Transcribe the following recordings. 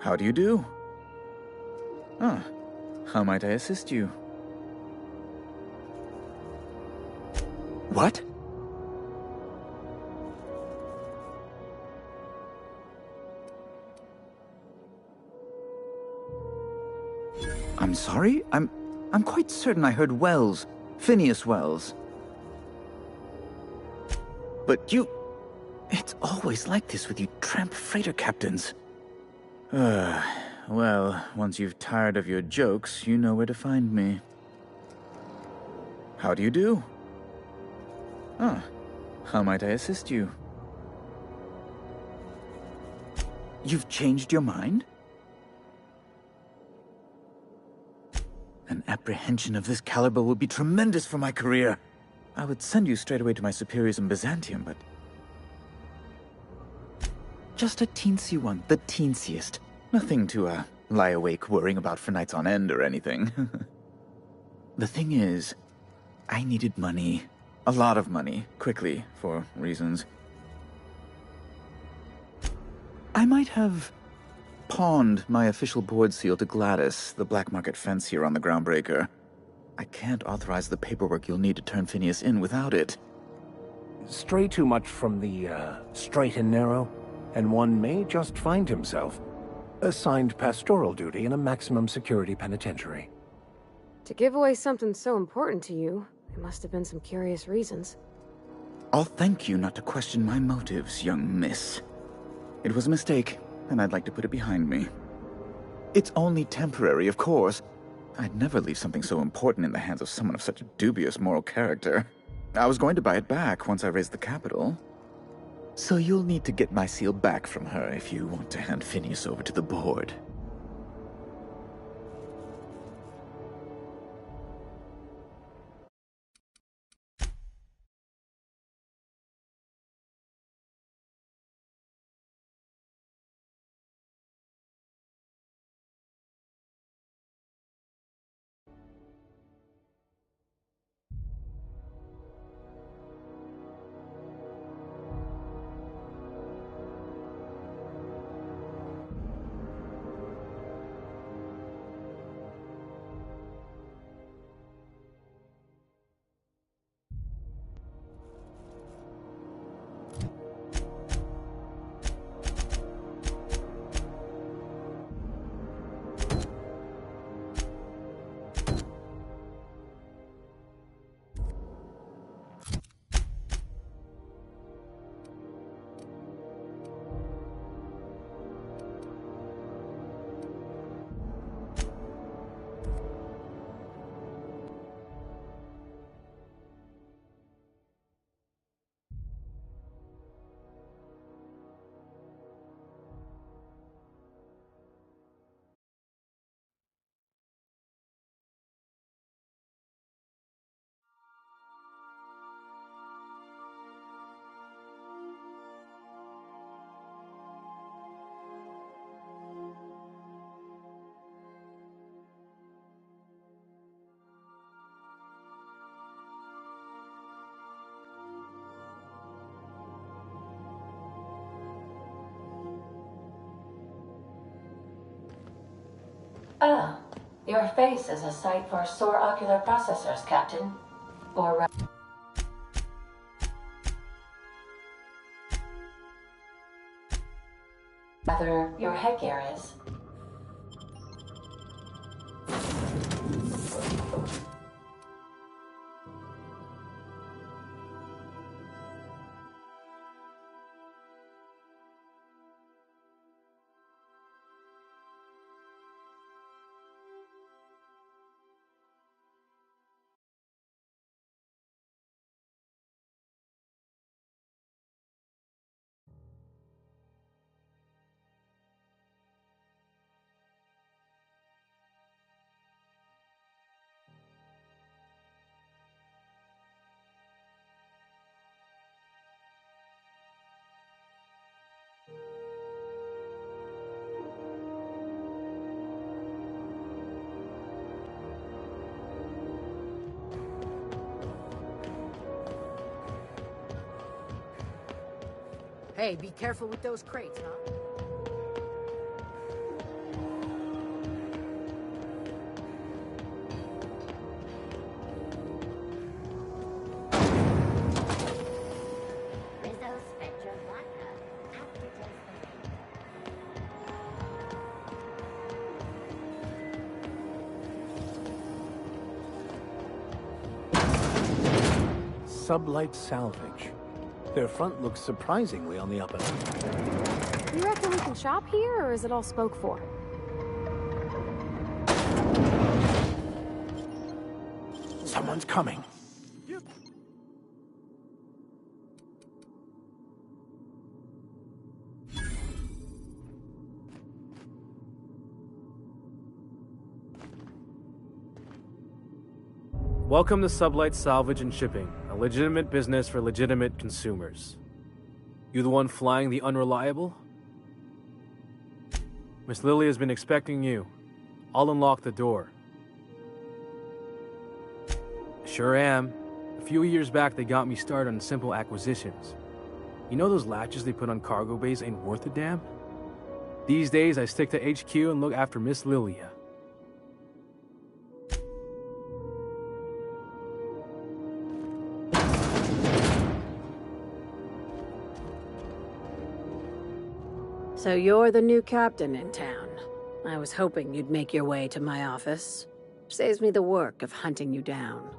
How do you do? Ah, how might I assist you? What? I'm sorry? I'm quite certain I heard Wells. Phineas Wells. But you... It's always like this with you tramp freighter captains. Well, once you've tired of your jokes, you know where to find me. How do you do? Ah, how might I assist you? You've changed your mind? An apprehension of this caliber would be tremendous for my career. I would send you straight away to my superiors in Byzantium, but... Just a teensy one, the teensiest. Nothing to, lie awake worrying about for nights on end or anything. The thing is, I needed money. A lot of money, quickly, for reasons. I might have pawned my official board seal to Gladys, the black market fancier on the Groundbreaker. I can't authorize the paperwork you'll need to turn Phineas in without it. Stray too much from the, straight and narrow, and one may just find himself assigned pastoral duty in a maximum security penitentiary. To give away something so important to you, there must have been some curious reasons. I'll thank you not to question my motives, young miss. It was a mistake, and I'd like to put it behind me. It's only temporary, of course. I'd never leave something so important in the hands of someone of such dubious moral character. I was going to buy it back once I raised the capital. So you'll need to get my seal back from her if you want to hand Phineas over to the board. Ah, your face is a sight for sore ocular processors, Captain. Or rather, your headgear is. Hey, be careful with those crates, huh? Sublight Salvage. Their front looks surprisingly on the up and up. You reckon we can shop here, or is it all spoke for? Someone's coming. Welcome to Sublight Salvage and Shipping, a legitimate business for legitimate consumers. You the one flying the unreliable? Miss Lily has been expecting you. I'll unlock the door. Sure am. A few years back, they got me started on simple acquisitions. You know those latches they put on cargo bays ain't worth a damn? These days, I stick to HQ and look after Miss Lilia. So you're the new captain in town. I was hoping you'd make your way to my office. Saves me the work of hunting you down.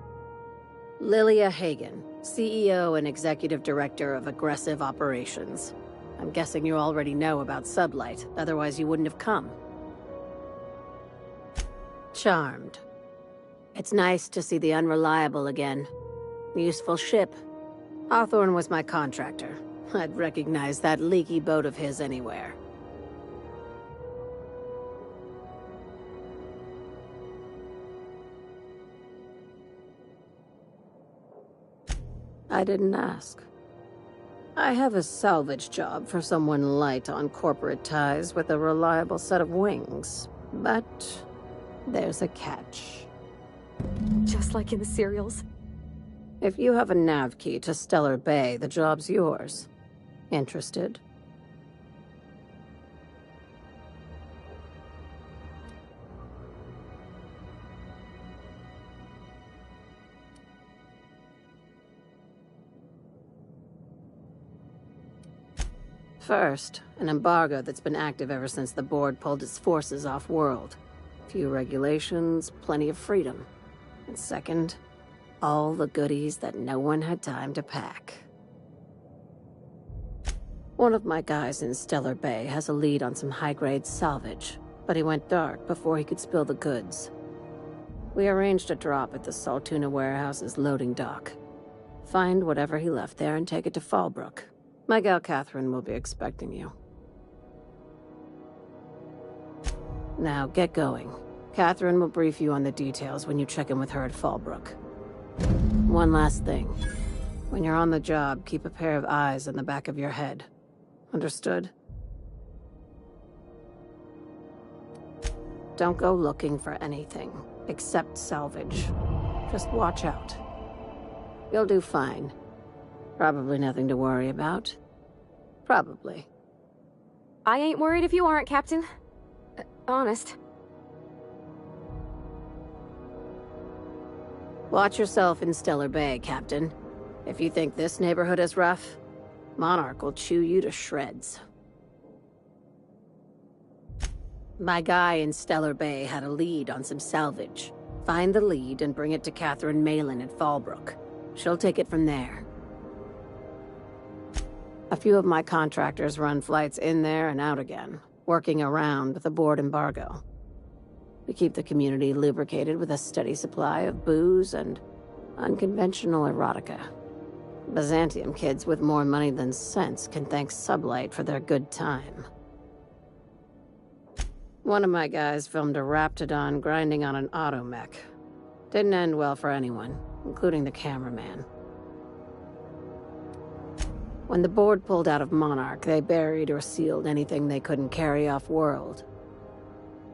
Lilia Hagen, CEO and Executive Director of Aggressive Operations. I'm guessing you already know about Sublight, otherwise you wouldn't have come. Charmed. It's nice to see the Unreliable again. Useful ship. Hawthorne was my contractor. I'd recognize that leaky boat of his anywhere. I didn't ask. I have a salvage job for someone light on corporate ties with a reliable set of wings, but there's a catch. Just like in the serials. If you have a nav key to Stellar Bay, the job's yours. Interested? First, an embargo that's been active ever since the board pulled its forces off-world. Few regulations, plenty of freedom. And second, all the goodies that no one had time to pack. One of my guys in Stellar Bay has a lead on some high-grade salvage, but he went dark before he could spill the goods. We arranged a drop at the Saltuna warehouse's loading dock. Find whatever he left there and take it to Fallbrook. My gal Catherine will be expecting you. Now, get going. Catherine will brief you on the details when you check in with her at Fallbrook. One last thing. When you're on the job, keep a pair of eyes in the back of your head. Understood? Don't go looking for anything, except salvage. Just watch out. You'll do fine. Probably nothing to worry about. Probably. I ain't worried if you aren't, Captain. Honest. Watch yourself in Stellar Bay, Captain. If you think this neighborhood is rough, Monarch will chew you to shreds. My guy in Stellar Bay had a lead on some salvage. Find the lead and bring it to Catherine Malin at Fallbrook. She'll take it from there. A few of my contractors run flights in there and out again, working around with a board embargo. We keep the community lubricated with a steady supply of booze and unconventional erotica. Byzantium kids with more money than sense can thank Sublight for their good time. One of my guys filmed a Raptidon grinding on an automech. Didn't end well for anyone, including the cameraman. When the board pulled out of Monarch, they buried or sealed anything they couldn't carry off-world.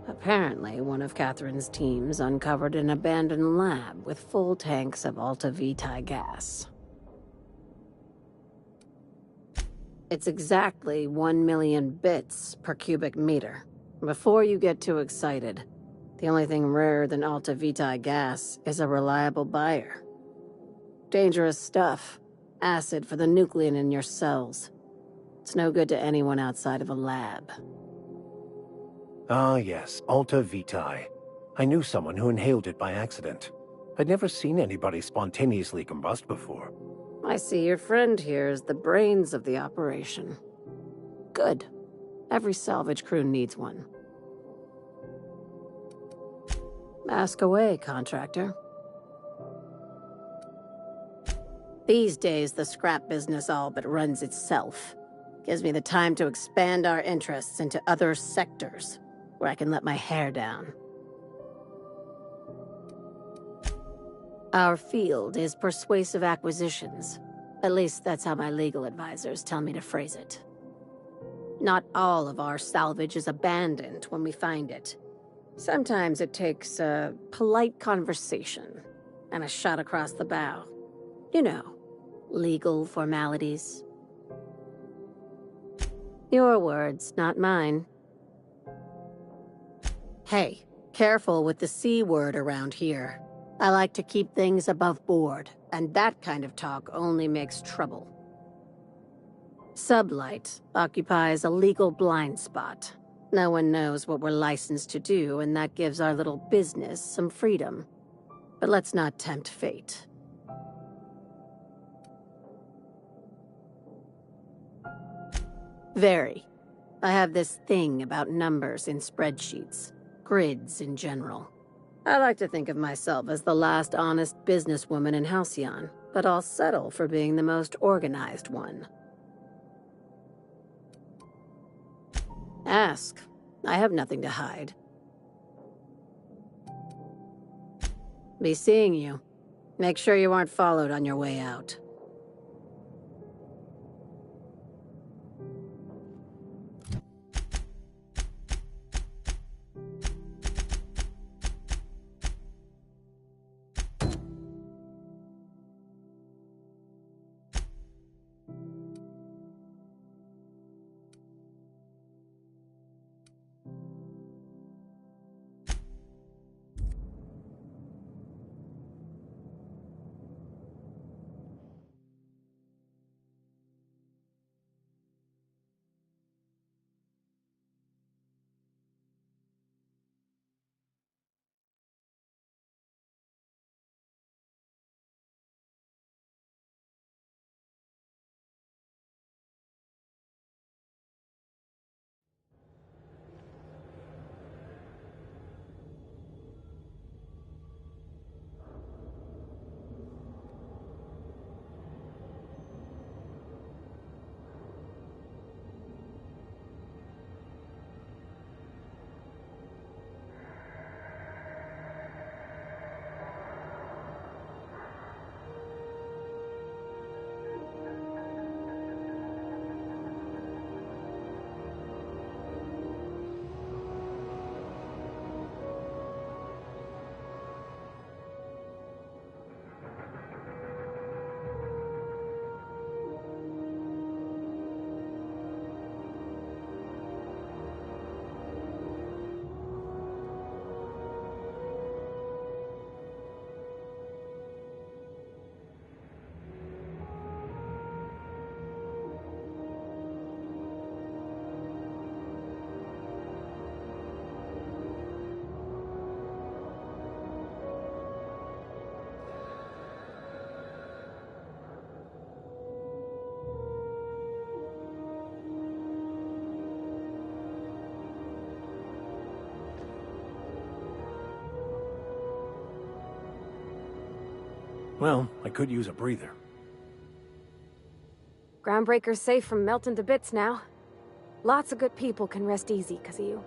Apparently, one of Catherine's teams uncovered an abandoned lab with full tanks of Alta Vitae gas. It's exactly 1 million bits per cubic meter. Before you get too excited, the only thing rarer than Alta Vitae gas is a reliable buyer. Dangerous stuff. Acid for the nuclein in your cells. It's no good to anyone outside of a lab. Ah yes, Alta Vitae. I knew someone who inhaled it by accident. I'd never seen anybody spontaneously combust before. I see your friend here is the brains of the operation. Good. Every salvage crew needs one. Ask away, contractor. These days, the scrap business all but runs itself. Gives me the time to expand our interests into other sectors, where I can let my hair down. Our field is persuasive acquisitions. At least that's how my legal advisors tell me to phrase it. Not all of our salvage is abandoned when we find it. Sometimes it takes a polite conversation and a shot across the bow. You know, legal formalities. Your words, not mine. Hey, careful with the C word around here. I like to keep things above board, and that kind of talk only makes trouble. Sublight occupies a legal blind spot. No one knows what we're licensed to do, and that gives our little business some freedom. But let's not tempt fate. Very. I have this thing about numbers in spreadsheets, grids in general. I like to think of myself as the last honest businesswoman in Halcyon, but I'll settle for being the most organized one. Ask. I have nothing to hide. Be seeing you. Make sure you aren't followed on your way out. Well, I could use a breather. Groundbreaker's safe from melting to bits now. Lots of good people can rest easy because of you.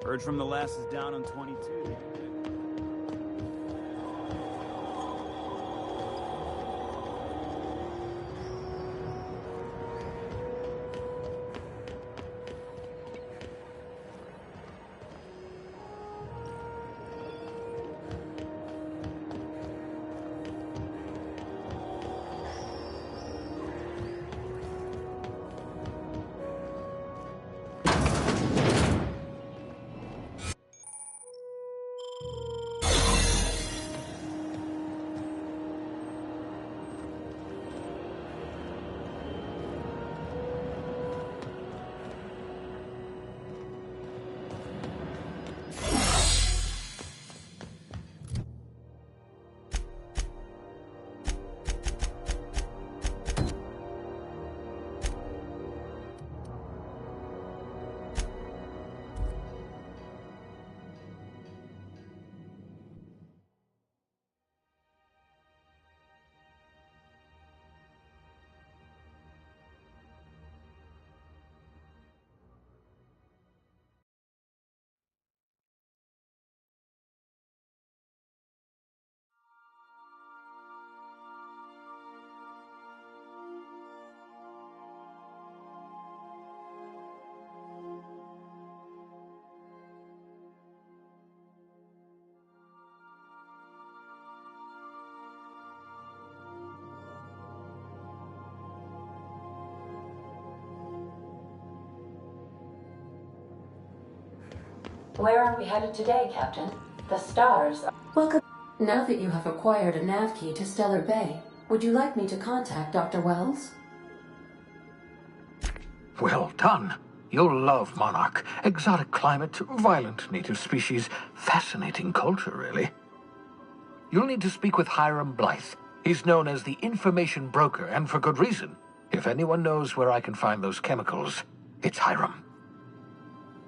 Heard from the last is down on 22. Where are we headed today, Captain? The stars are... Welcome. Now that you have acquired a nav key to Stellar Bay, would you like me to contact Dr. Wells? Well done. You'll love Monarch. Exotic climate, violent native species, fascinating culture, really. You'll need to speak with Hiram Blythe. He's known as the information broker, and for good reason. If anyone knows where I can find those chemicals, it's Hiram.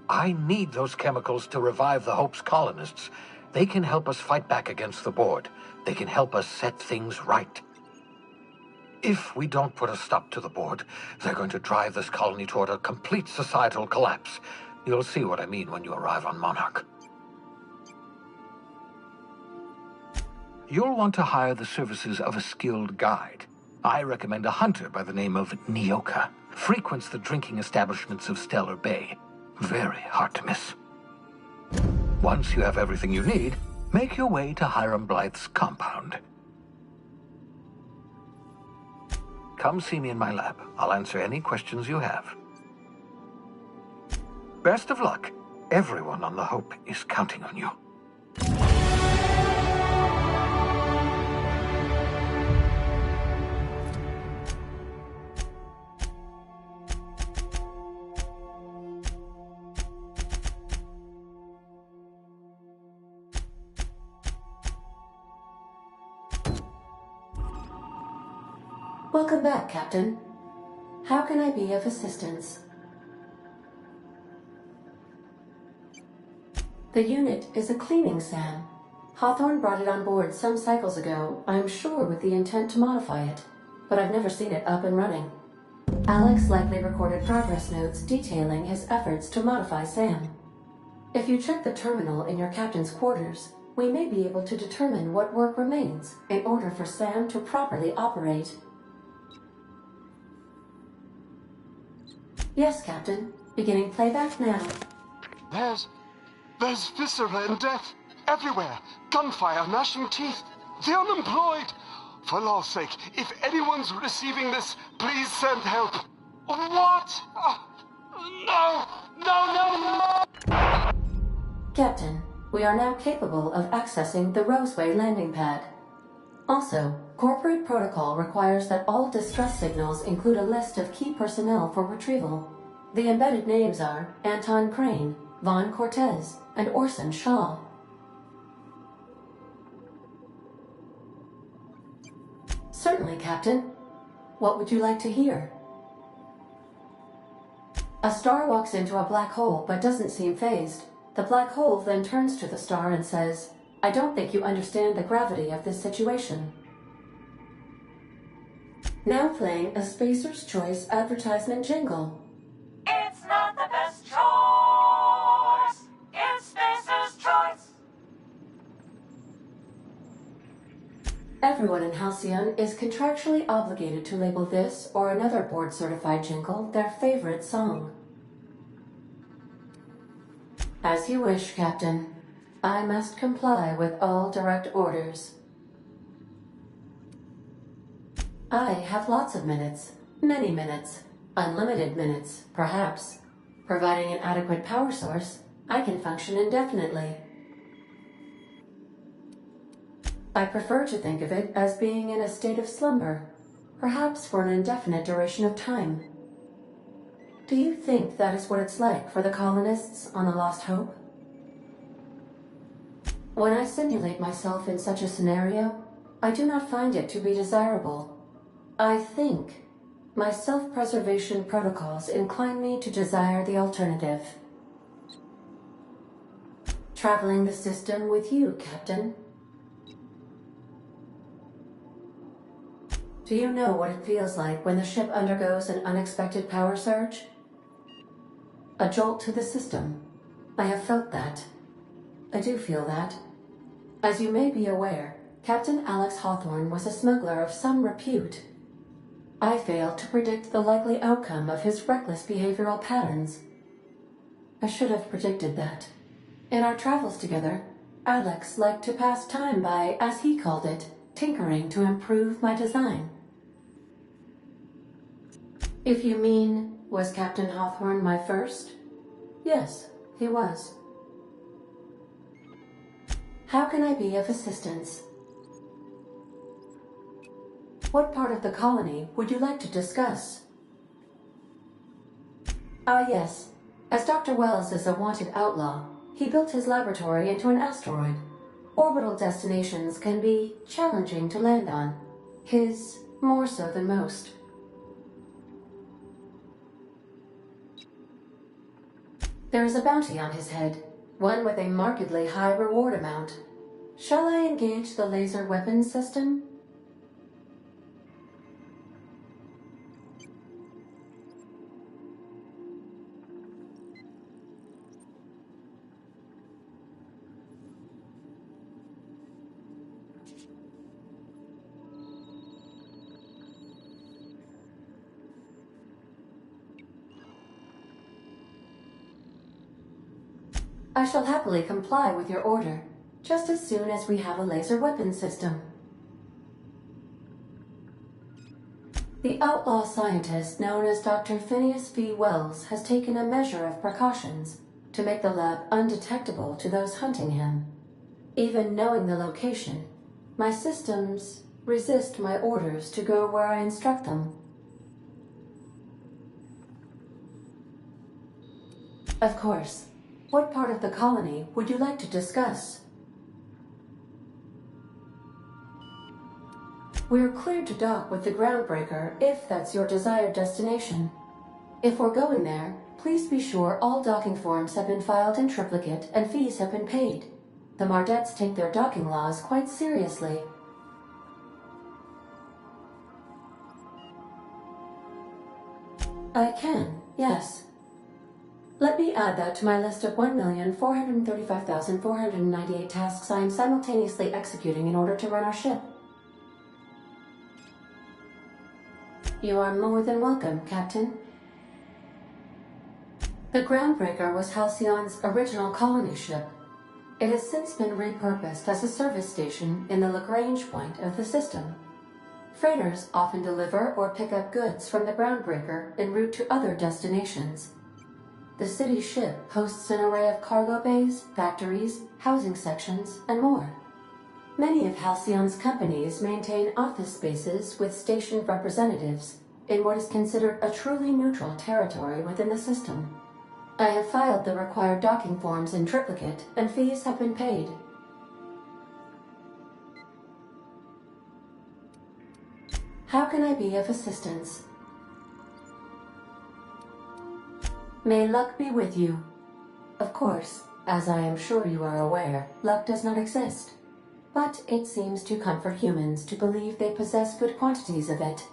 I need those chemicals to revive the Hope's colonists. They can help us fight back against the Board. They can help us set things right. If we don't put a stop to the Board, they're going to drive this colony toward a complete societal collapse. You'll see what I mean when you arrive on Monarch. You'll want to hire the services of a skilled guide. I recommend a hunter by the name of Nyoka. Frequents the drinking establishments of Stellar Bay. Very hard to miss. Once you have everything you need, make your way to Hiram Blythe's compound. Come see me in my lab. I'll answer any questions you have. Best of luck. Everyone on the Hope is counting on you. Welcome back, Captain. How can I be of assistance? The unit is a cleaning SAM. Hawthorne brought it on board some cycles ago, I'm sure with the intent to modify it, but I've never seen it up and running. Alex likely recorded progress notes detailing his efforts to modify SAM. If you check the terminal in your captain's quarters, we may be able to determine what work remains in order for SAM to properly operate. Yes, Captain. Beginning playback now. There's viscera and death everywhere. Gunfire, gnashing teeth. The unemployed. For law's sake, if anyone's receiving this, please send help. What? No! Captain, we are now capable of accessing the Roseway landing pad. Also, corporate protocol requires that all distress signals include a list of key personnel for retrieval. The embedded names are Anton Crane, Vaughn Cortez, and Orson Shaw. Certainly, Captain. What would you like to hear? A star walks into a black hole but doesn't seem phased. The black hole then turns to the star and says, "I don't think you understand the gravity of this situation." Now playing a Spacer's Choice advertisement jingle. It's not the best choice. Everyone in Halcyon is contractually obligated to label this or another board-certified jingle their favorite song. As you wish, Captain. I must comply with all direct orders. I have lots of minutes. Many minutes. Unlimited minutes, perhaps. Providing an adequate power source, I can function indefinitely. I prefer to think of it as being in a state of slumber, perhaps for an indefinite duration of time. Do you think that is what it's like for the colonists on the Lost Hope? When I simulate myself in such a scenario, I do not find it to be desirable. I think my self-preservation protocols incline me to desire the alternative. Traveling the system with you, Captain. Do you know what it feels like when the ship undergoes an unexpected power surge? A jolt to the system. I have felt that. I do feel that. As you may be aware, Captain Alex Hawthorne was a smuggler of some repute. I failed to predict the likely outcome of his reckless behavioral patterns. I should have predicted that. In our travels together, Alex liked to pass time by, as he called it, tinkering to improve my design. If you mean, was Captain Hawthorne my first? Yes, he was. How can I be of assistance? What part of the colony would you like to discuss? Ah, yes. As Dr. Wells is a wanted outlaw, he built his laboratory into an asteroid. Orbital destinations can be challenging to land on. His more so than most. There is a bounty on his head, one with a markedly high reward amount. Shall I engage the laser weapons system? I shall happily comply with your order, just as soon as we have a laser weapon system. The outlaw scientist known as Dr. Phineas V. Wells has taken a measure of precautions to make the lab undetectable to those hunting him. Even knowing the location, my systems resist my orders to go where I instruct them. Of course. What part of the colony would you like to discuss? We're cleared to dock with the Groundbreaker if that's your desired destination. If we're going there, please be sure all docking forms have been filed in triplicate and fees have been paid. The Mardettes take their docking laws quite seriously. I can, yes. Let me add that to my list of 1,435,498 tasks I am simultaneously executing in order to run our ship. You are more than welcome, Captain. The Groundbreaker was Halcyon's original colony ship. It has since been repurposed as a service station in the Lagrange point of the system. Freighters often deliver or pick up goods from the Groundbreaker en route to other destinations. The city ship hosts an array of cargo bays, factories, housing sections, and more. Many of Halcyon's companies maintain office spaces with stationed representatives in what is considered a truly neutral territory within the system. I have filed the required docking forms in triplicate, and fees have been paid. How can I be of assistance? May luck be with you. Of course, as I am sure you are aware, luck does not exist. But it seems to comfort humans to believe they possess good quantities of it.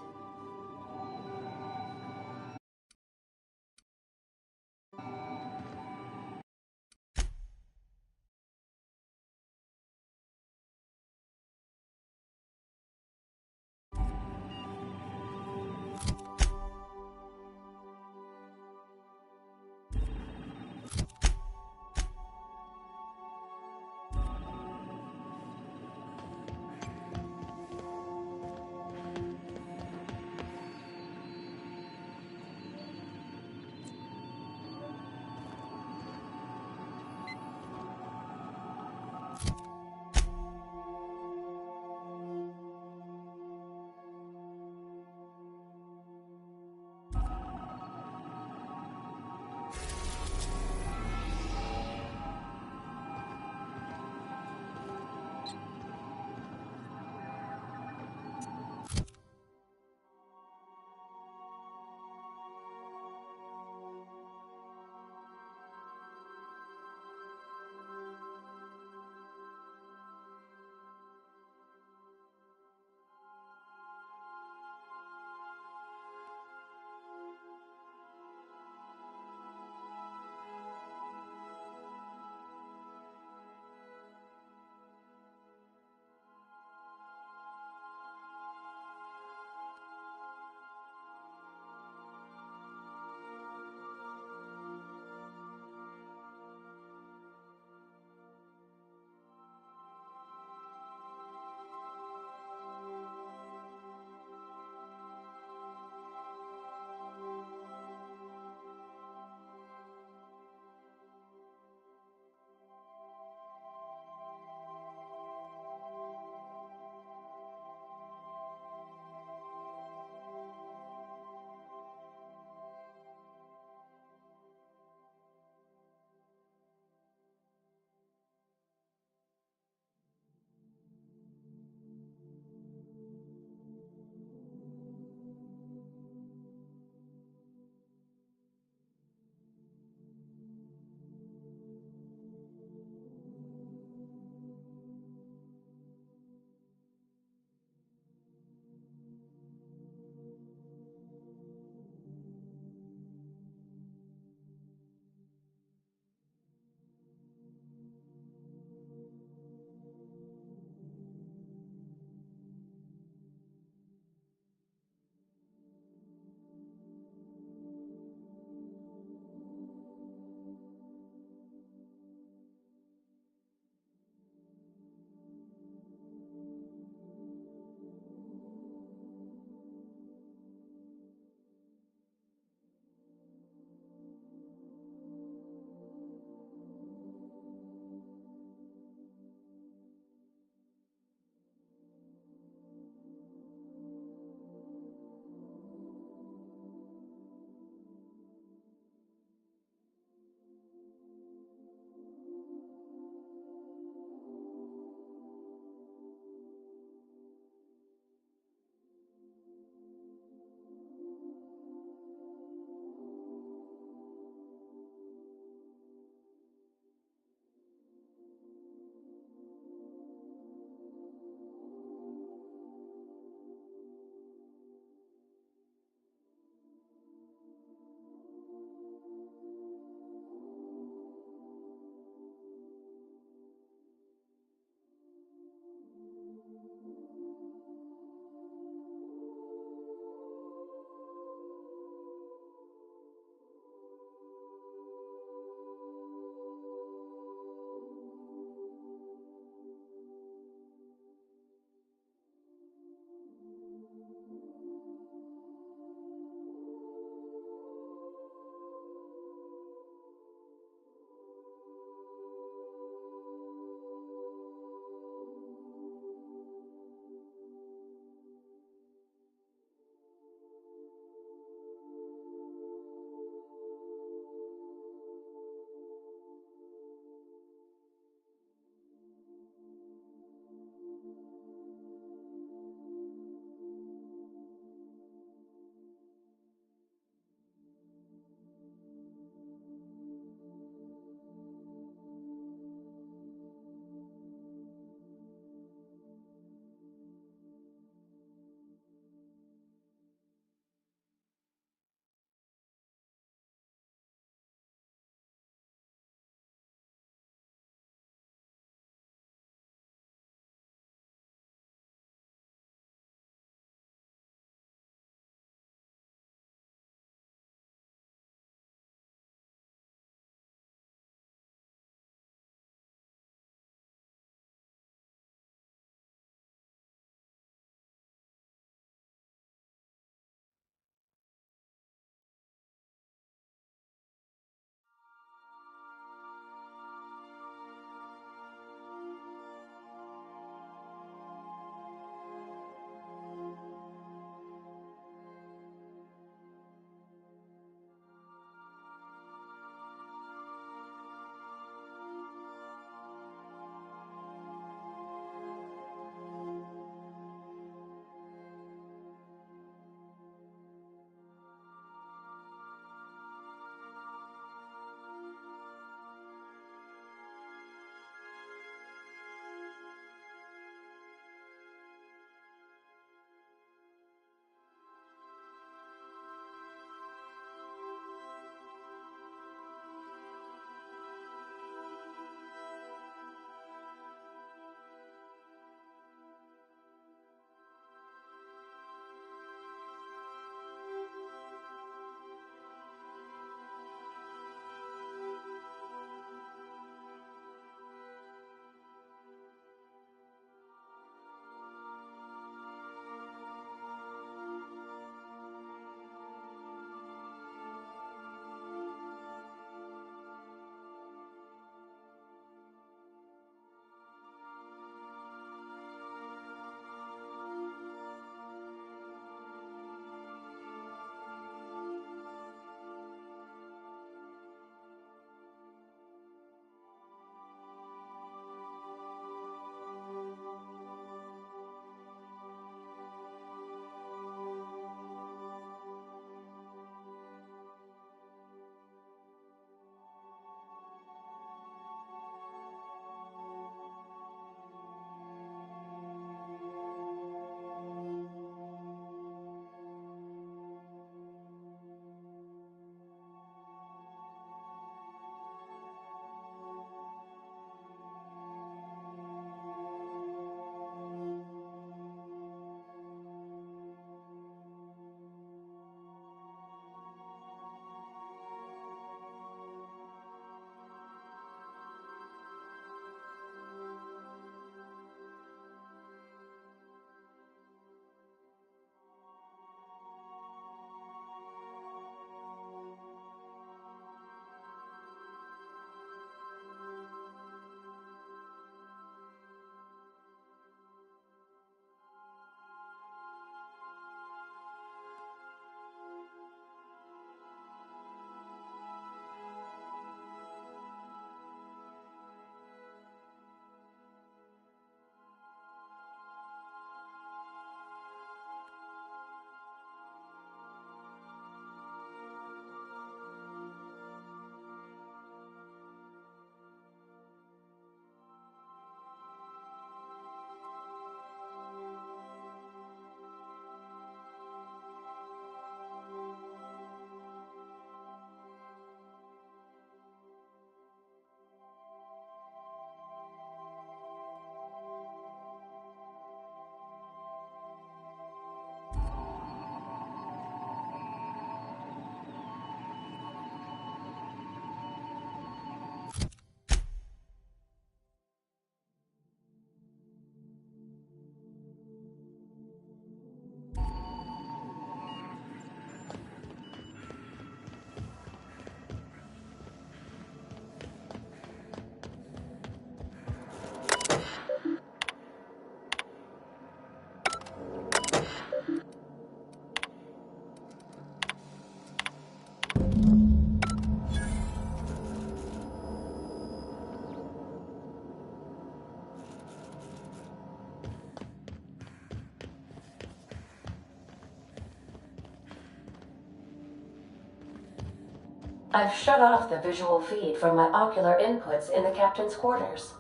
I've shut off the visual feed from my ocular inputs in the captain's quarters,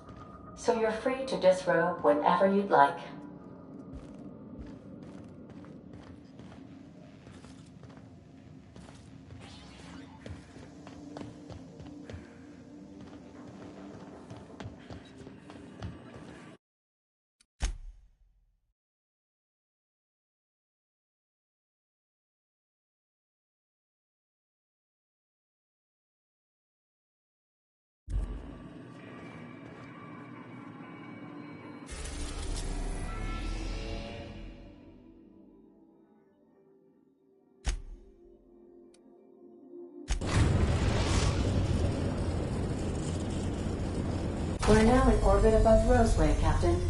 so you're free to disrobe whenever you'd like. We're now in orbit above Roseway, Captain.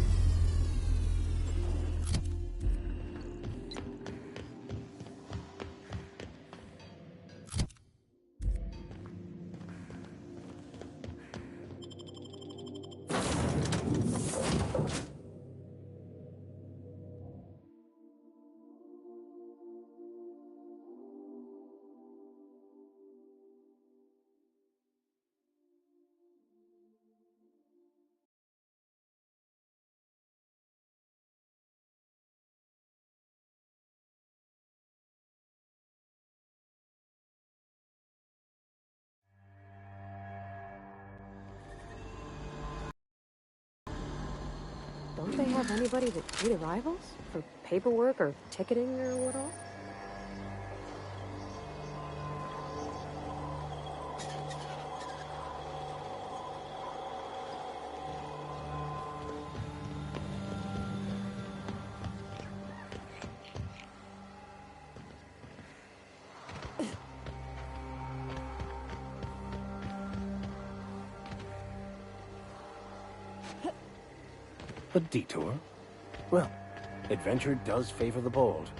Don't they have anybody to greet arrivals? For paperwork or ticketing or what all? A detour? Well, adventure does favor the bold.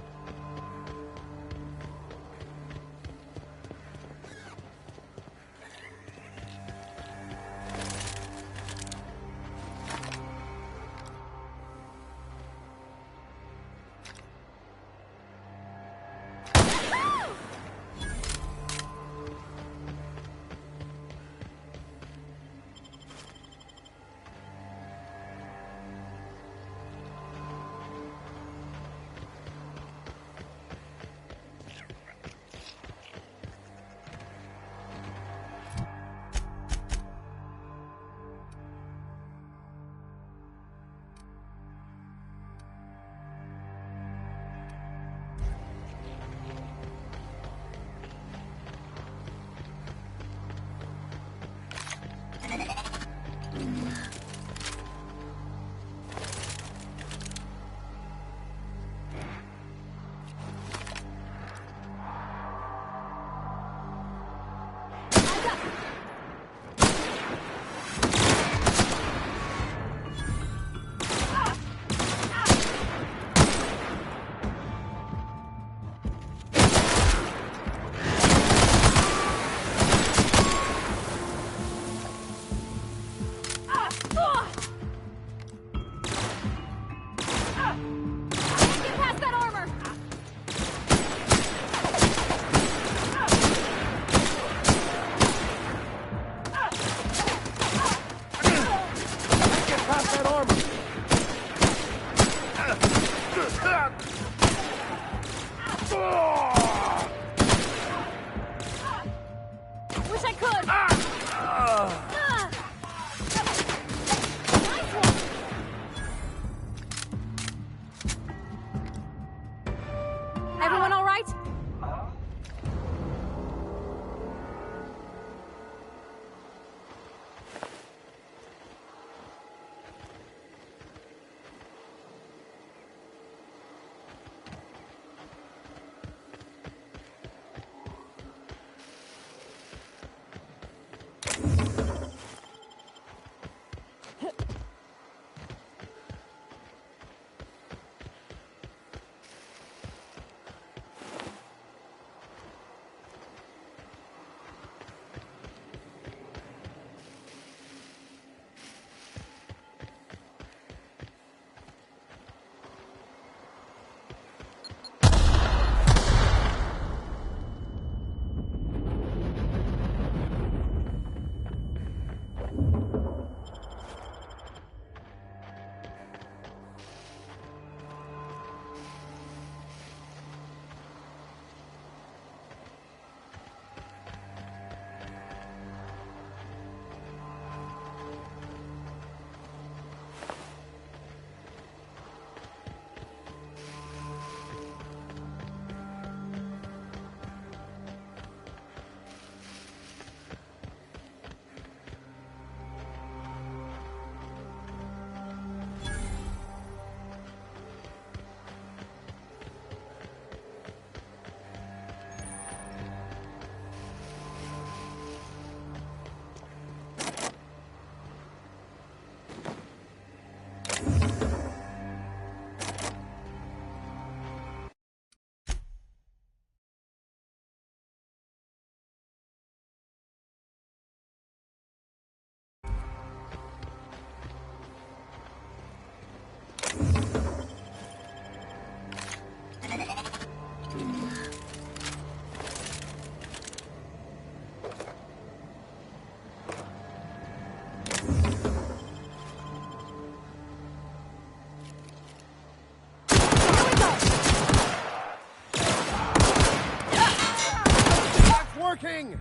moving!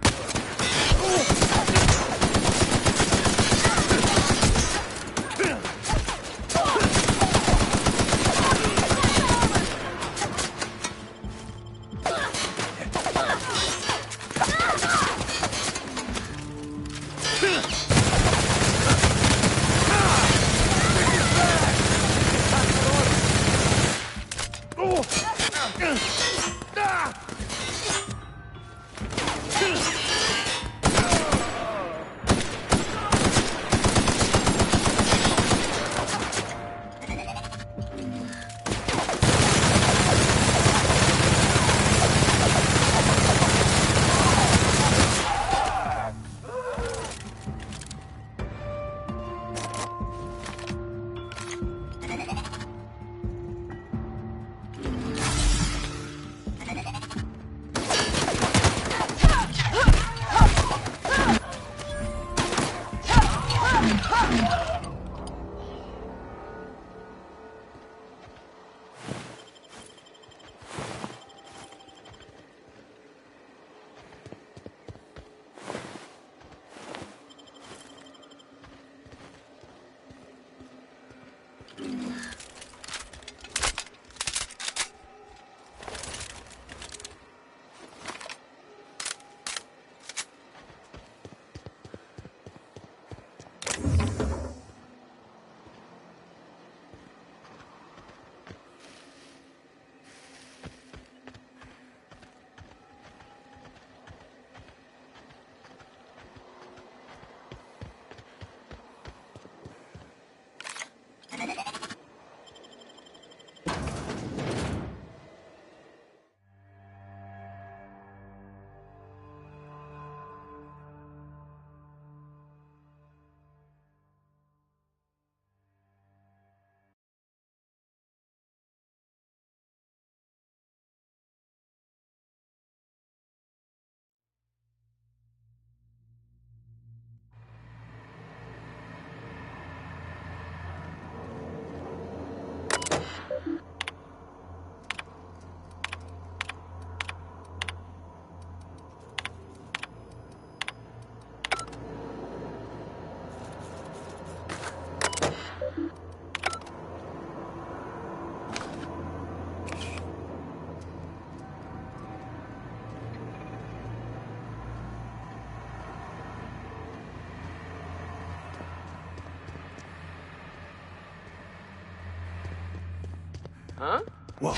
Huh? Whoa.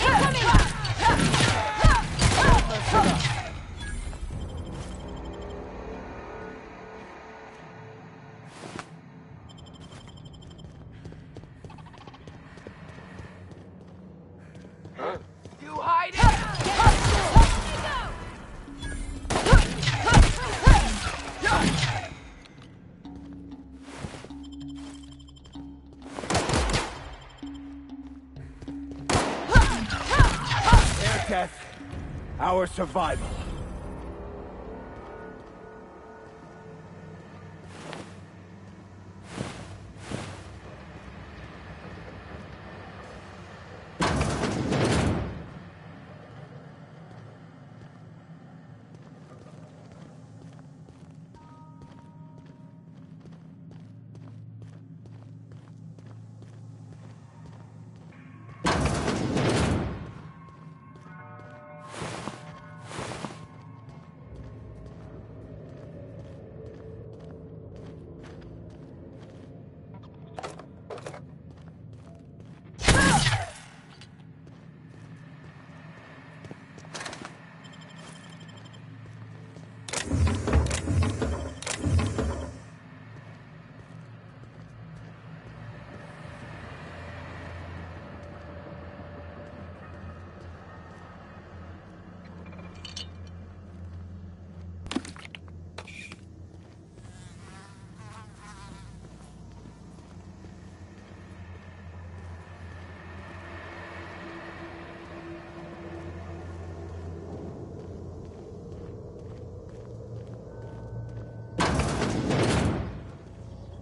You hide it! Their death, our survival.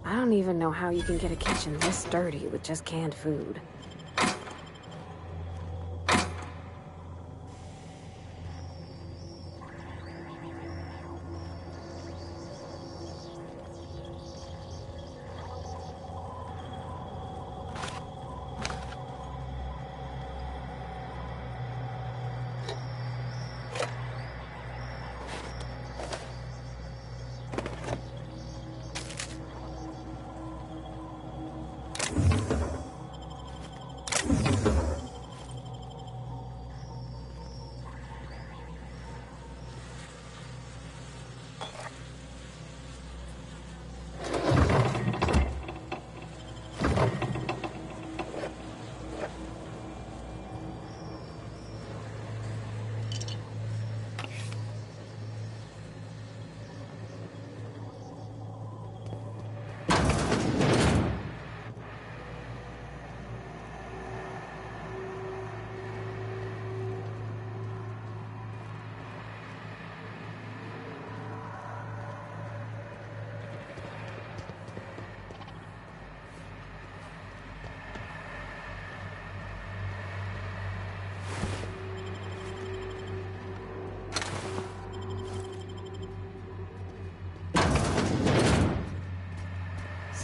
I don't even know how you can get a kitchen this dirty with just canned food.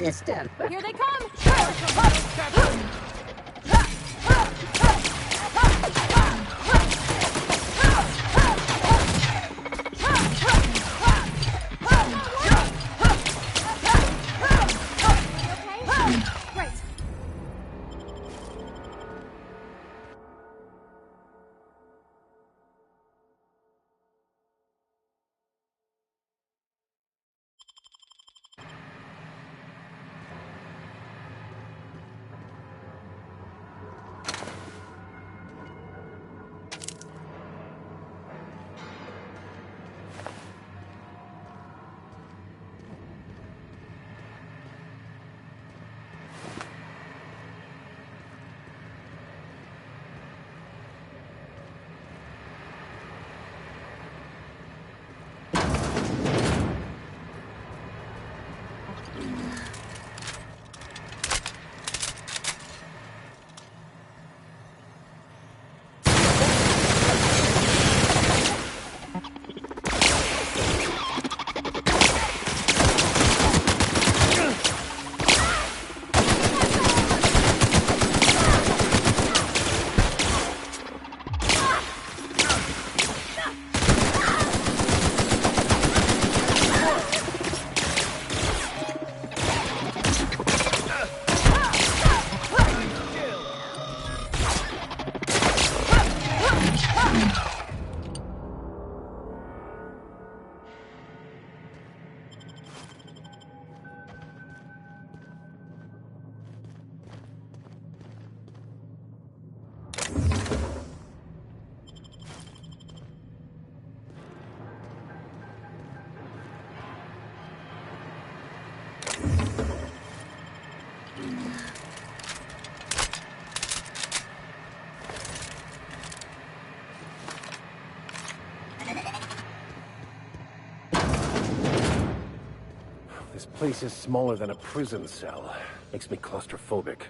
system. Here they come! This place is smaller than a prison cell. Makes me claustrophobic.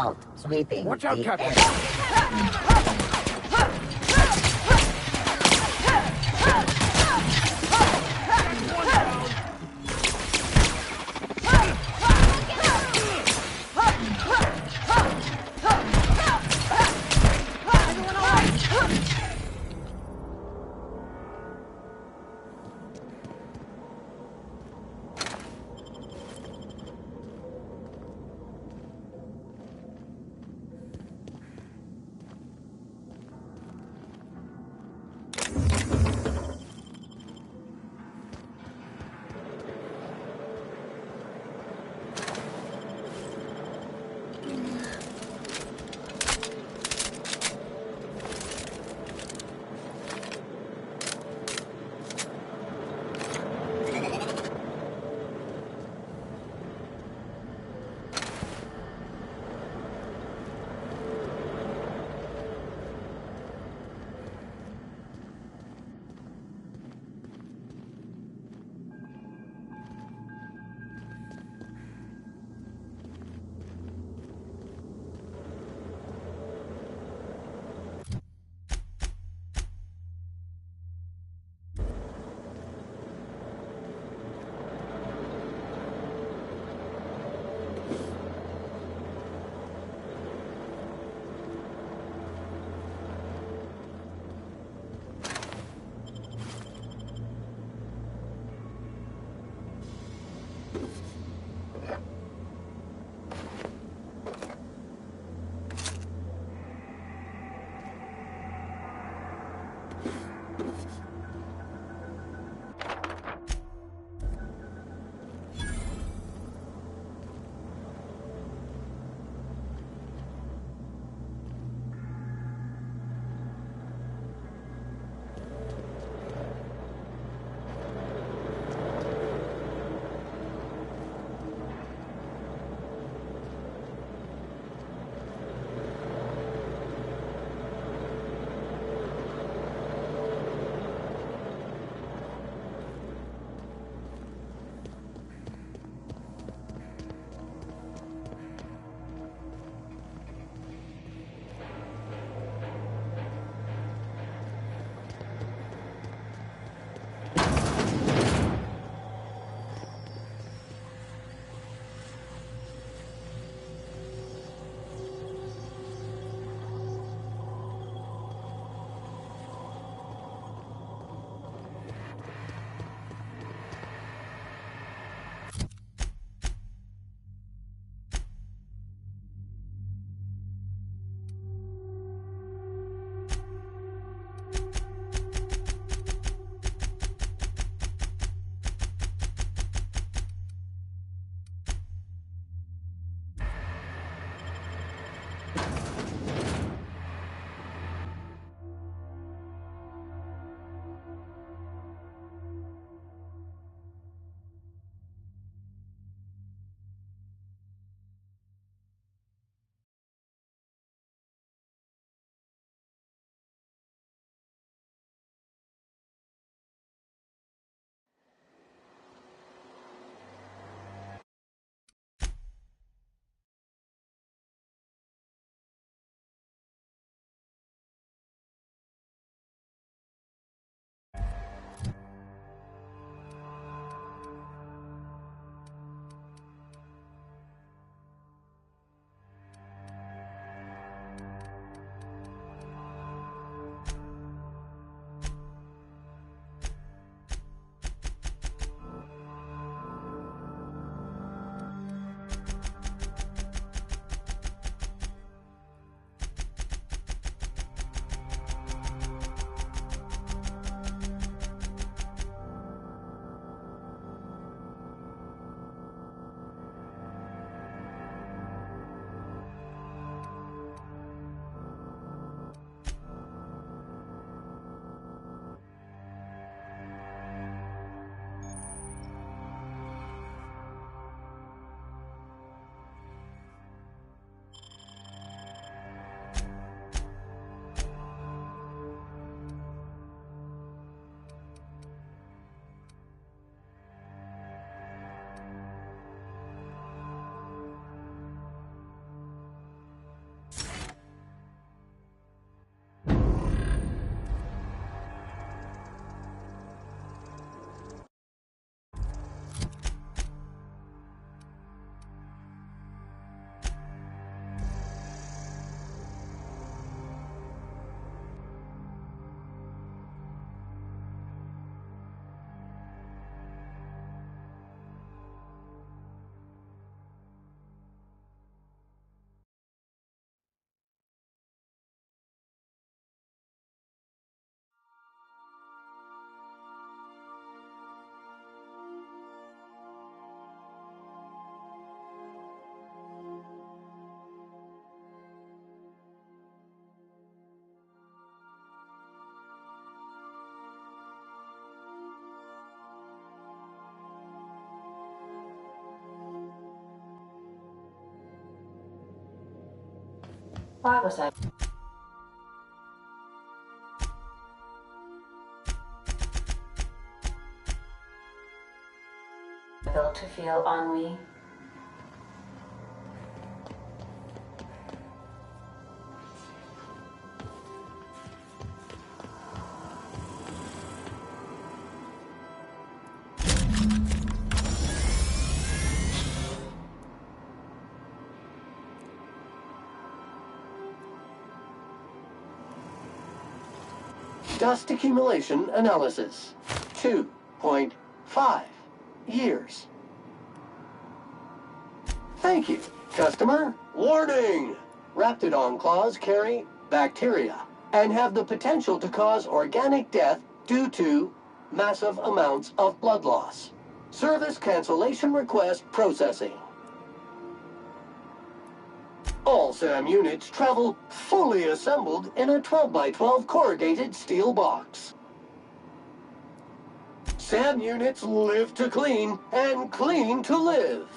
assault, sweeping. Watch out, the Captain! Why was I built to feel ennui? Dust accumulation analysis. 2.5 years. Thank you, customer. Warning! Raptidon claws carry bacteria and have the potential to cause organic death due to massive amounts of blood loss. Service cancellation request processing. All SAM units travel fully assembled in a 12x12 corrugated steel box. SAM units live to clean and clean to live.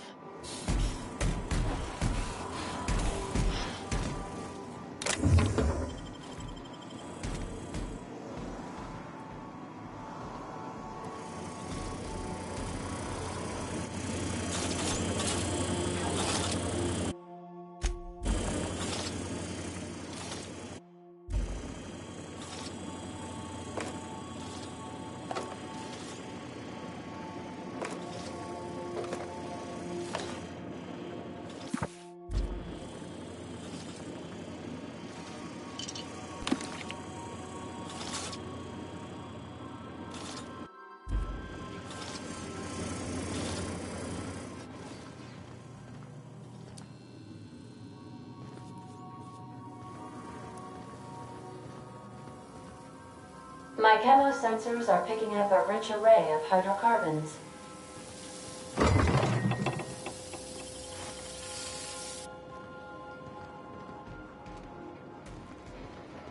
My camo sensors are picking up a rich array of hydrocarbons.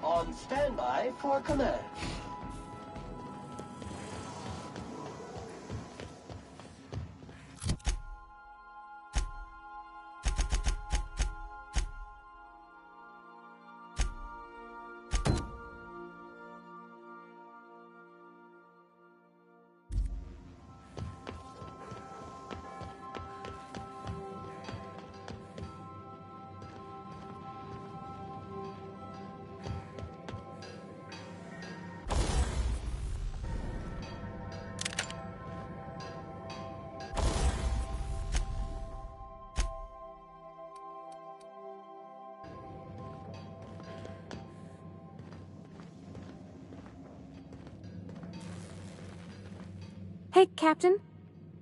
On standby for command. Hey, Captain.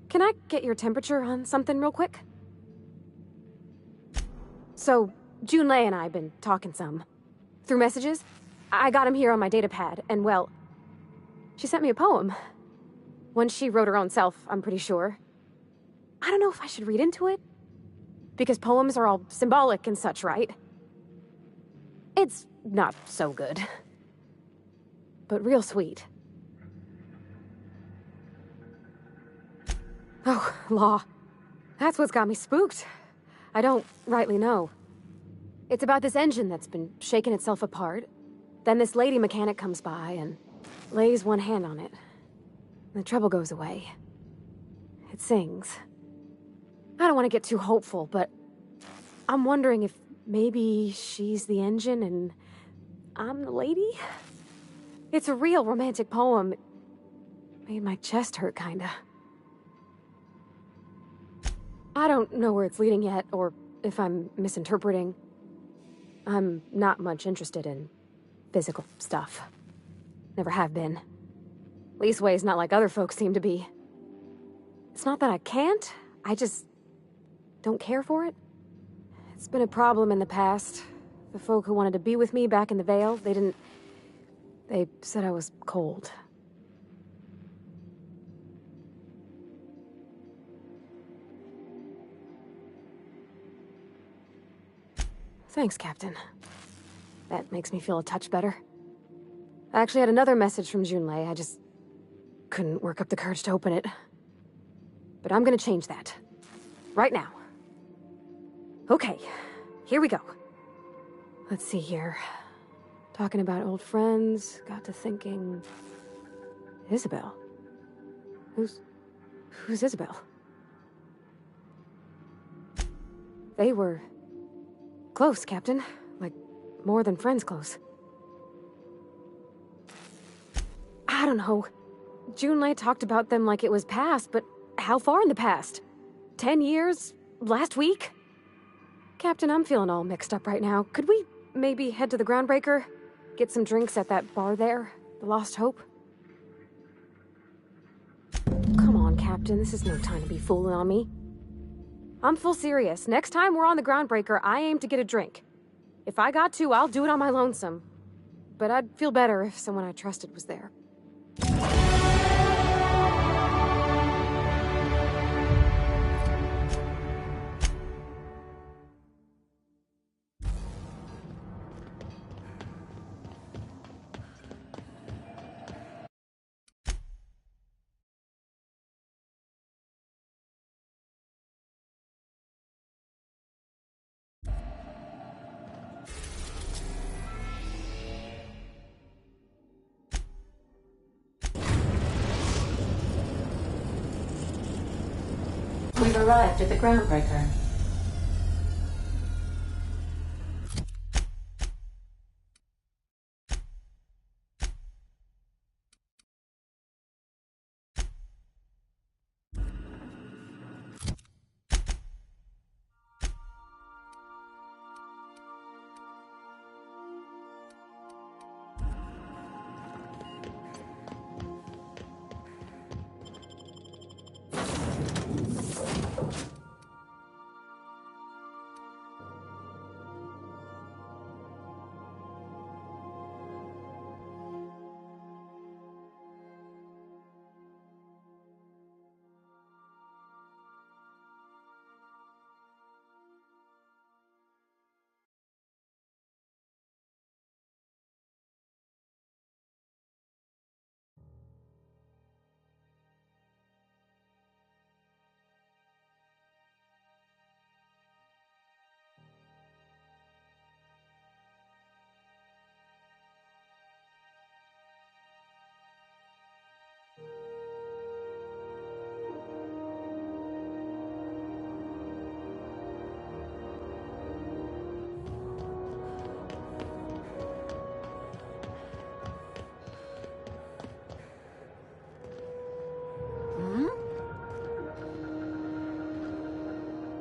Can I get your temperature on something real quick? So, Junlei and I have been talking some. Through messages. I got him here on my datapad, and well, she sent me a poem. One she wrote her own self, I'm pretty sure. I don't know if I should read into it. Because poems are all symbolic and such, right? It's not so good. But real sweet. Oh, law. That's what's got me spooked. I don't rightly know. It's about this engine that's been shaking itself apart. Then this lady mechanic comes by and lays one hand on it. The trouble goes away. It sings. I don't want to get too hopeful, but I'm wondering if maybe she's the engine and I'm the lady? It's a real romantic poem. It made my chest hurt, kinda. I don't know where it's leading yet, or if I'm misinterpreting. I'm not much interested in physical stuff. Never have been. Leastways, not like other folks seem to be. It's not that I can't, I just don't care for it. It's been a problem in the past. The folk who wanted to be with me back in the Vale, they said I was cold. Thanks, Captain. That makes me feel a touch better. I actually had another message from Junlei. I just couldn't work up the courage to open it. But I'm gonna change that. Right now. Okay, here we go. Let's see here. Talking about old friends, got to thinking... Isabel? Who's Isabel? They were... close, Captain. Like, more than friends close. I don't know. Junlei talked about them like it was past, but how far in the past? 10 years? Last week? Captain, I'm feeling all mixed up right now. Could we maybe head to the Groundbreaker? Get some drinks at that bar there? The Lost Hope? Come on, Captain. This is no time to be fooling on me. I'm full serious. Next time we're on the Groundbreaker, I aim to get a drink. If I got to, I'll do it on my lonesome. But I'd feel better if someone I trusted was there. We've arrived at the Groundbreaker.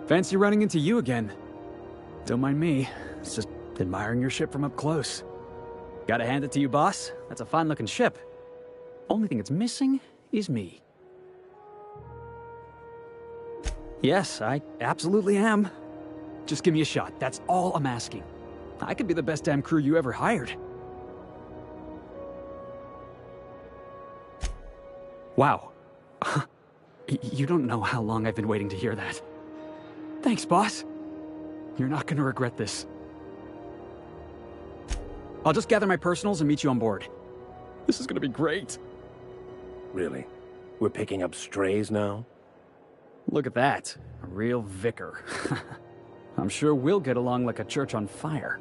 Fancy running into you again. Don't mind me. It's just admiring your ship from up close. Gotta hand it to you, boss. That's a fine-looking ship. Only thing it's missing is me. Yes, I absolutely am. Just give me a shot. That's all I'm asking. I could be the best damn crew you ever hired. Wow. You don't know how long I've been waiting to hear that. Thanks, boss. You're not gonna regret this. I'll just gather my personals and meet you on board. This is gonna be great. Really? We're picking up strays now? Look at that. A real vicar. I'm sure we'll get along like a church on fire.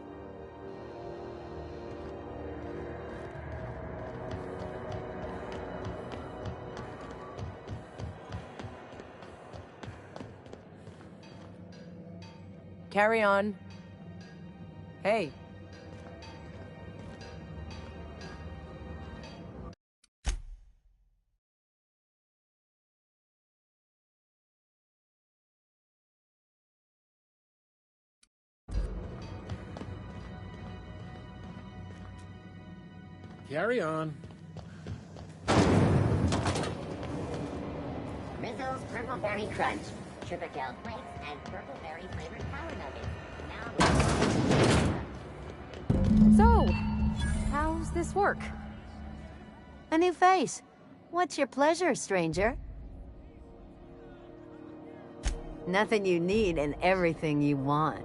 Carry on. Hey. Carry on. Rizzo's Purple Berry Crunch, Tripical Flakes, and Purple Berry flavored power nuggets. So, how's this work? A new face. What's your pleasure, stranger? Nothing you need and everything you want.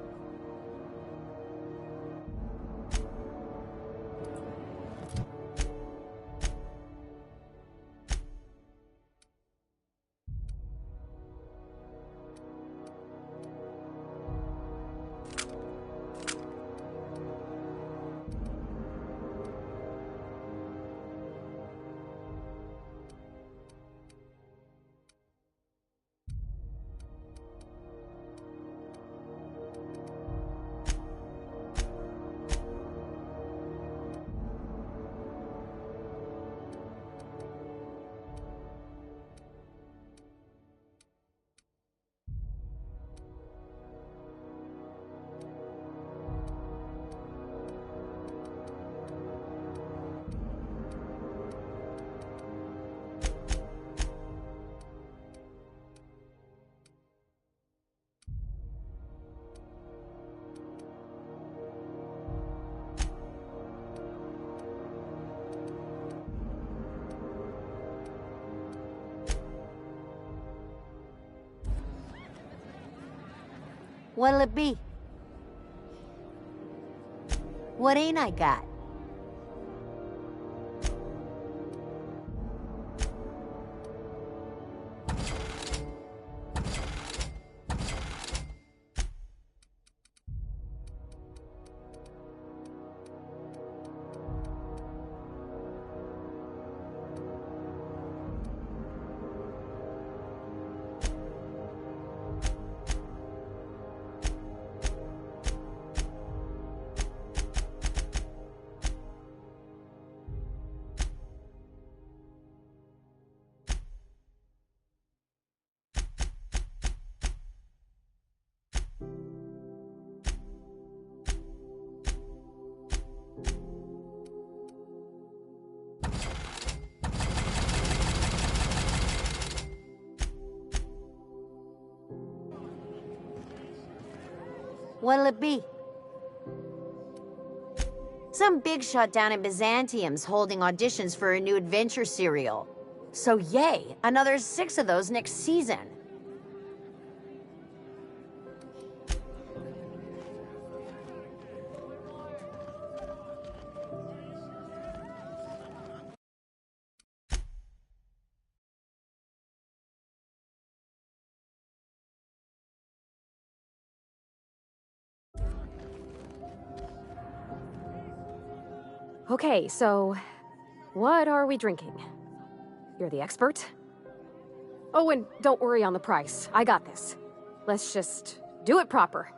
What'll it be? What ain't I got? What'll it be? Some big shot down in Byzantium's holding auditions for a new adventure serial. So yay, another 6 of those next season. Okay, so what are we drinking? You're the expert? Oh, and don't worry on the price. I got this. Let's just do it proper.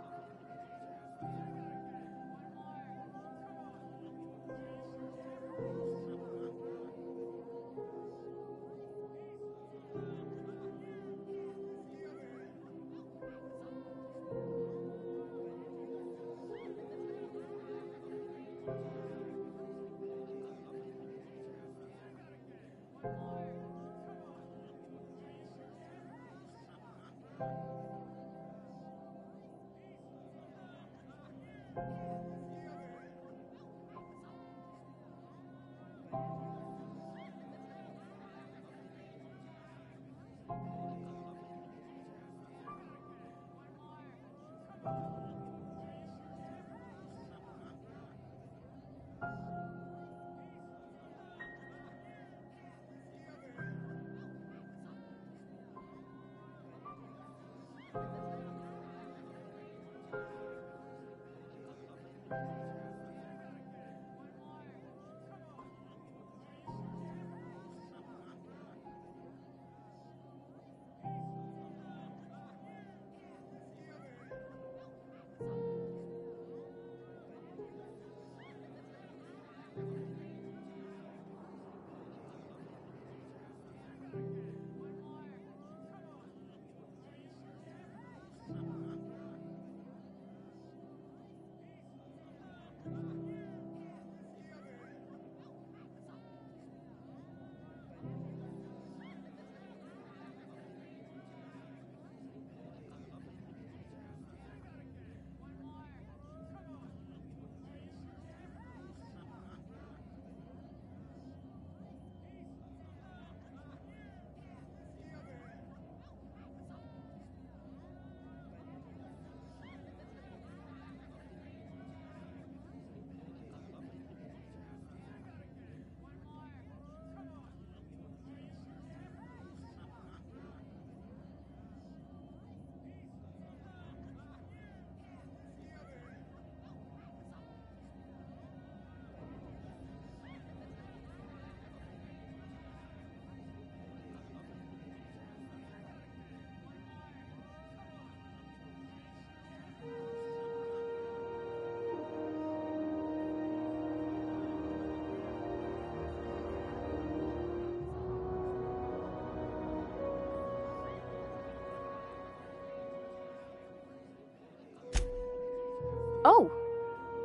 Oh,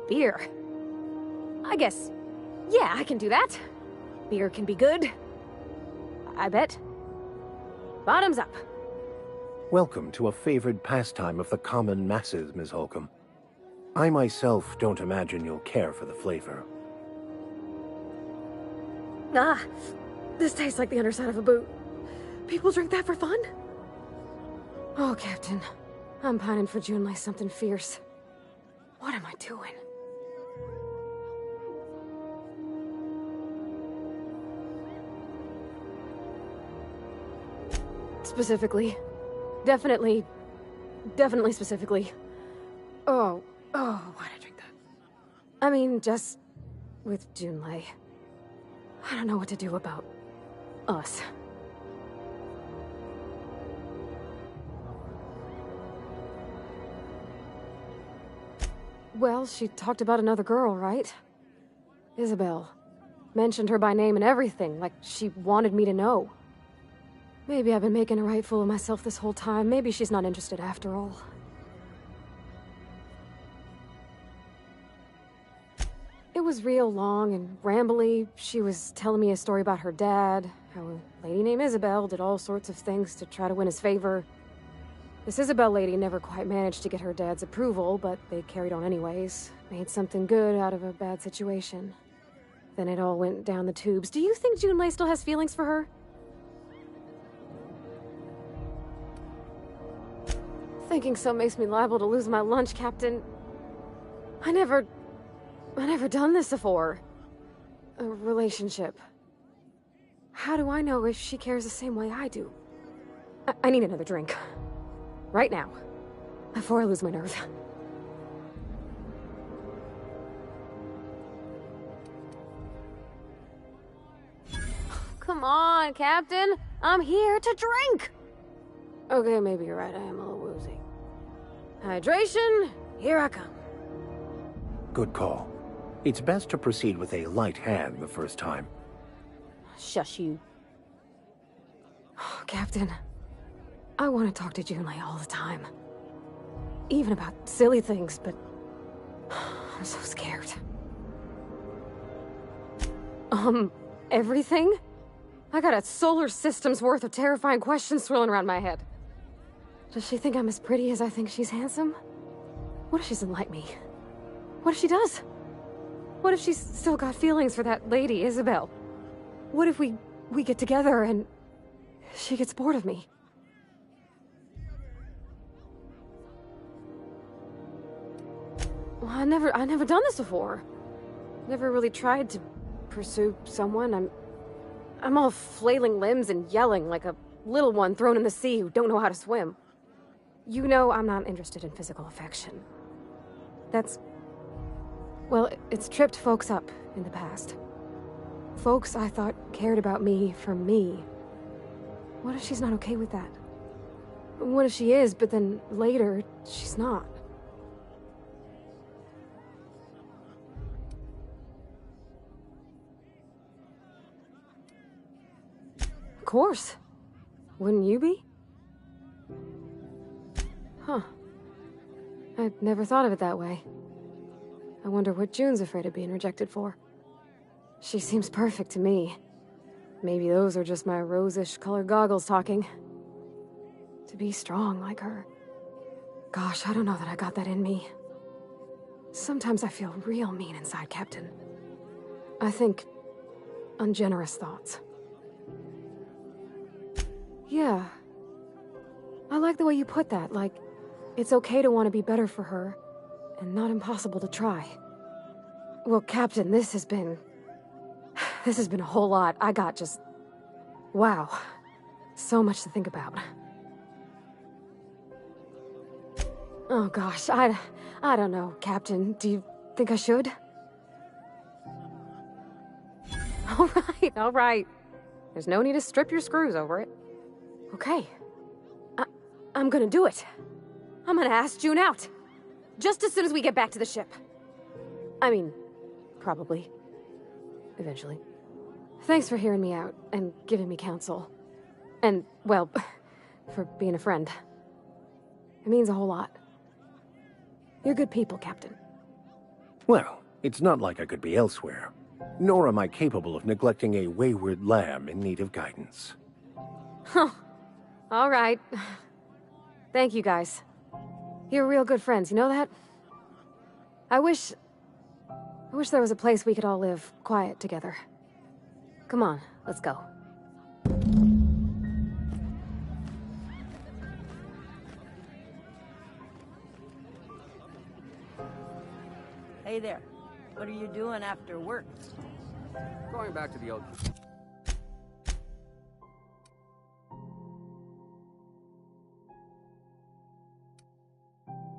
beer. I guess, yeah, I can do that. Beer can be good. I bet. Bottoms up. Welcome to a favored pastime of the common masses, Ms. Holcomb. I myself don't imagine you'll care for the flavor. Ah, this tastes like the underside of a boot. People drink that for fun? Oh, Captain. I'm pining for Junlei something fierce. What am I doing? Specifically. Definitely specifically. Oh, why'd I drink that? I mean, just with Junlei. I don't know what to do about us. Well, she talked about another girl, right? Isabel. Mentioned her by name and everything, like she wanted me to know. Maybe I've been making a right fool of myself this whole time. Maybe she's not interested after all. It was real long and rambly. She was telling me a story about her dad, how a lady named Isabel did all sorts of things to try to win his favor. This Isabel lady never quite managed to get her dad's approval, but they carried on anyways. Made something good out of a bad situation. Then it all went down the tubes. Do you think Junlei still has feelings for her? Thinking so makes me liable to lose my lunch, Captain. I never done this before. A relationship. How do I know if she cares the same way I do? I need another drink. Right now. Before I lose my nerve. Come on, Captain. I'm here to drink. Okay, maybe you're right. I am a little woozy. Hydration, here I come. Good call. It's best to proceed with a light hand the first time. Shush you. Captain, I want to talk to Junlei all the time. Even about silly things, but I'm so scared. Everything? I got a solar system's worth of terrifying questions swirling around my head. Does she think I'm as pretty as I think she's handsome? What if she doesn't like me? What if she does? What if she's still got feelings for that lady, Isabel? What if we get together and she gets bored of me? Well, I never done this before. Never really tried to pursue someone. I'm all flailing limbs and yelling like a little one thrown in the sea who don't know how to swim. You know I'm not interested in physical affection. Well, it's tripped folks up in the past. Folks I thought cared about me for me. What if she's not okay with that? What if she is, but then later, she's not? Of course. Wouldn't you be? Huh. I'd never thought of it that way. I wonder what June's afraid of being rejected for. She seems perfect to me. Maybe those are just my rosish colored goggles talking. To be strong like her. Gosh, I don't know that I got that in me. Sometimes I feel real mean inside, Captain. I think ungenerous thoughts. Yeah. I like the way you put that, like, it's okay to want to be better for her, and not impossible to try. Well, Captain, this has been a whole lot. I got just... wow. So much to think about. Oh gosh, I don't know, Captain. Do you think I should? All right. There's no need to strip your screws over it. Okay. I'm gonna do it. I'm gonna ask June out. Just as soon as we get back to the ship. I mean, probably. Eventually. Thanks for hearing me out and giving me counsel. And, well, for being a friend. It means a whole lot. You're good people, Captain. Well, it's not like I could be elsewhere. Nor am I capable of neglecting a wayward lamb in need of guidance. Huh. All right. Thank you, guys. You're real good friends, you know that? I wish there was a place we could all live quiet together. Come on, let's go. Hey there. What are you doing after work? Going back to the old...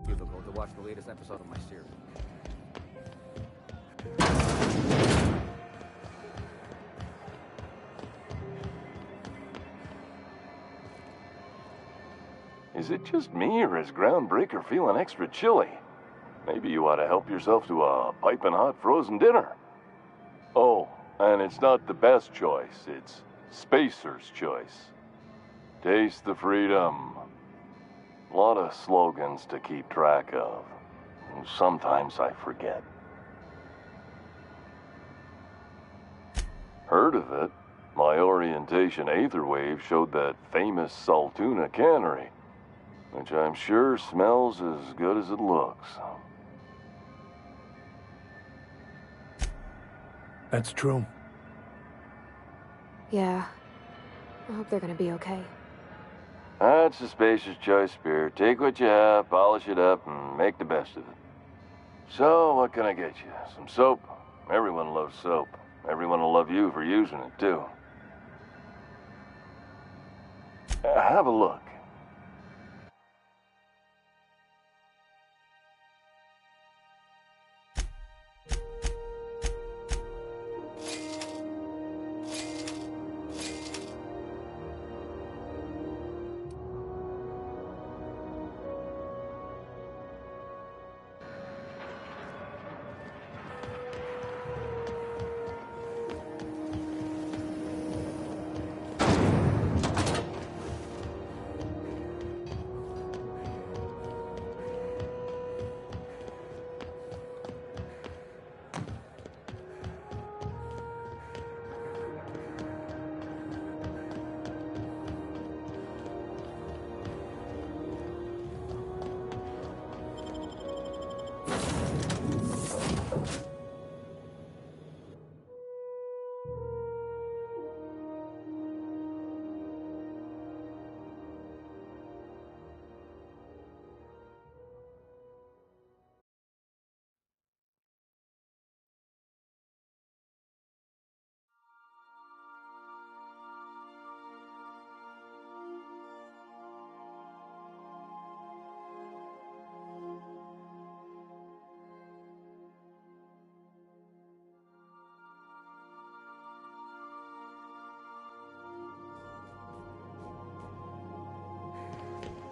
Difficult to watch the latest episode of my series. Is it just me, or is Groundbreaker feeling extra chilly? Maybe you ought to help yourself to a piping hot frozen dinner. Oh, and it's not the best choice, it's Spacer's choice. Taste the freedom. A lot of slogans to keep track of. Sometimes I forget. Heard of it? My orientation Aetherwave showed that famous Saltuna cannery, which I'm sure smells as good as it looks. That's true. Yeah. I hope they're gonna be okay. That's a Spacer's choice, Spirit. Take what you have, polish it up, and make the best of it. So, what can I get you? Some soap? Everyone loves soap. Everyone will love you for using it, too. Have a look.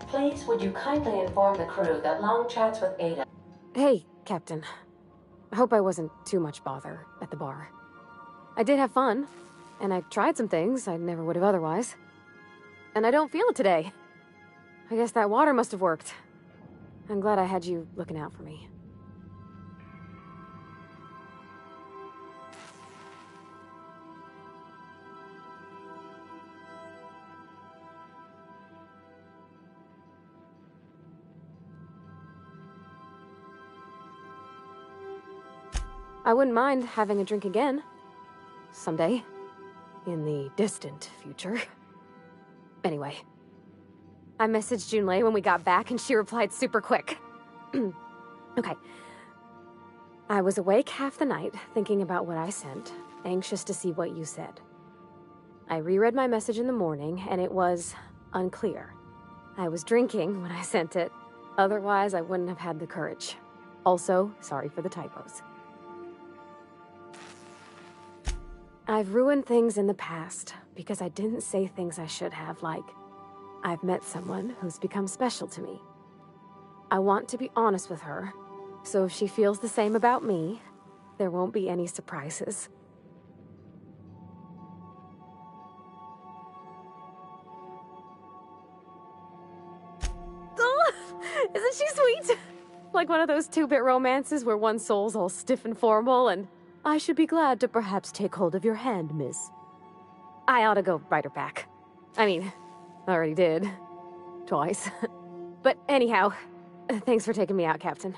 Please, would you kindly inform the crew that long chats with Ada... Hey, Captain. I hope I wasn't too much bother at the bar. I did have fun, and I tried some things I never would have otherwise. And I don't feel it today. I guess that water must have worked. I'm glad I had you looking out for me. I wouldn't mind having a drink again. Someday. In the distant future. Anyway. I messaged Junlei when we got back and she replied super quick. Okay. I was awake half the night, thinking about what I sent, anxious to see what you said. I reread my message in the morning, and it was unclear. I was drinking when I sent it. Otherwise, I wouldn't have had the courage. Also, sorry for the typos. I've ruined things in the past because I didn't say things I should have, like, I've met someone who's become special to me. I want to be honest with her, so if she feels the same about me, there won't be any surprises. Oh, isn't she sweet? Like one of those two-bit romances where one soul's all stiff and formal and, I should be glad to perhaps take hold of your hand, miss. I ought to go write her back. I mean, I already did. Twice. But anyhow, thanks for taking me out, Captain.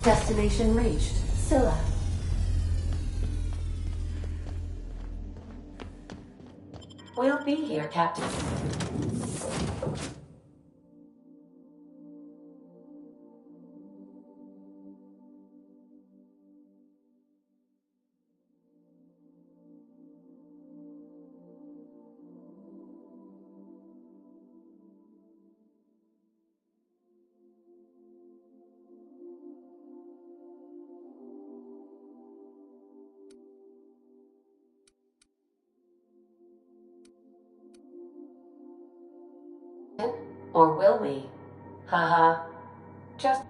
Destination reached. Scylla. We'll be here, Captain. Or will we? Haha. Just...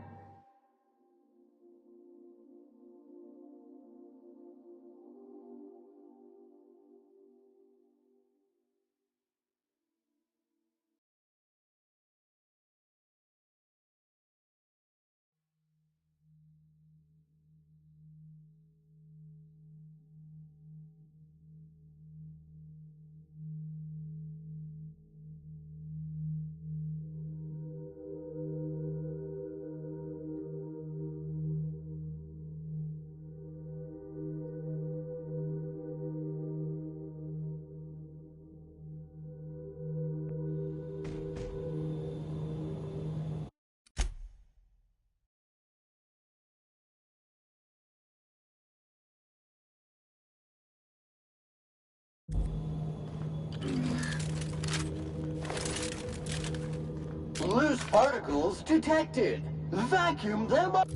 Loose particles detected. Vacuum them up.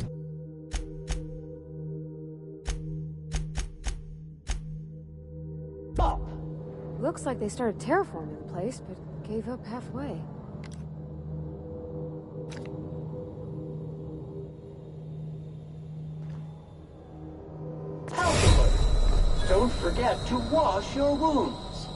Looks like they started terraforming the place, but gave up halfway. Don't forget to wash your wounds.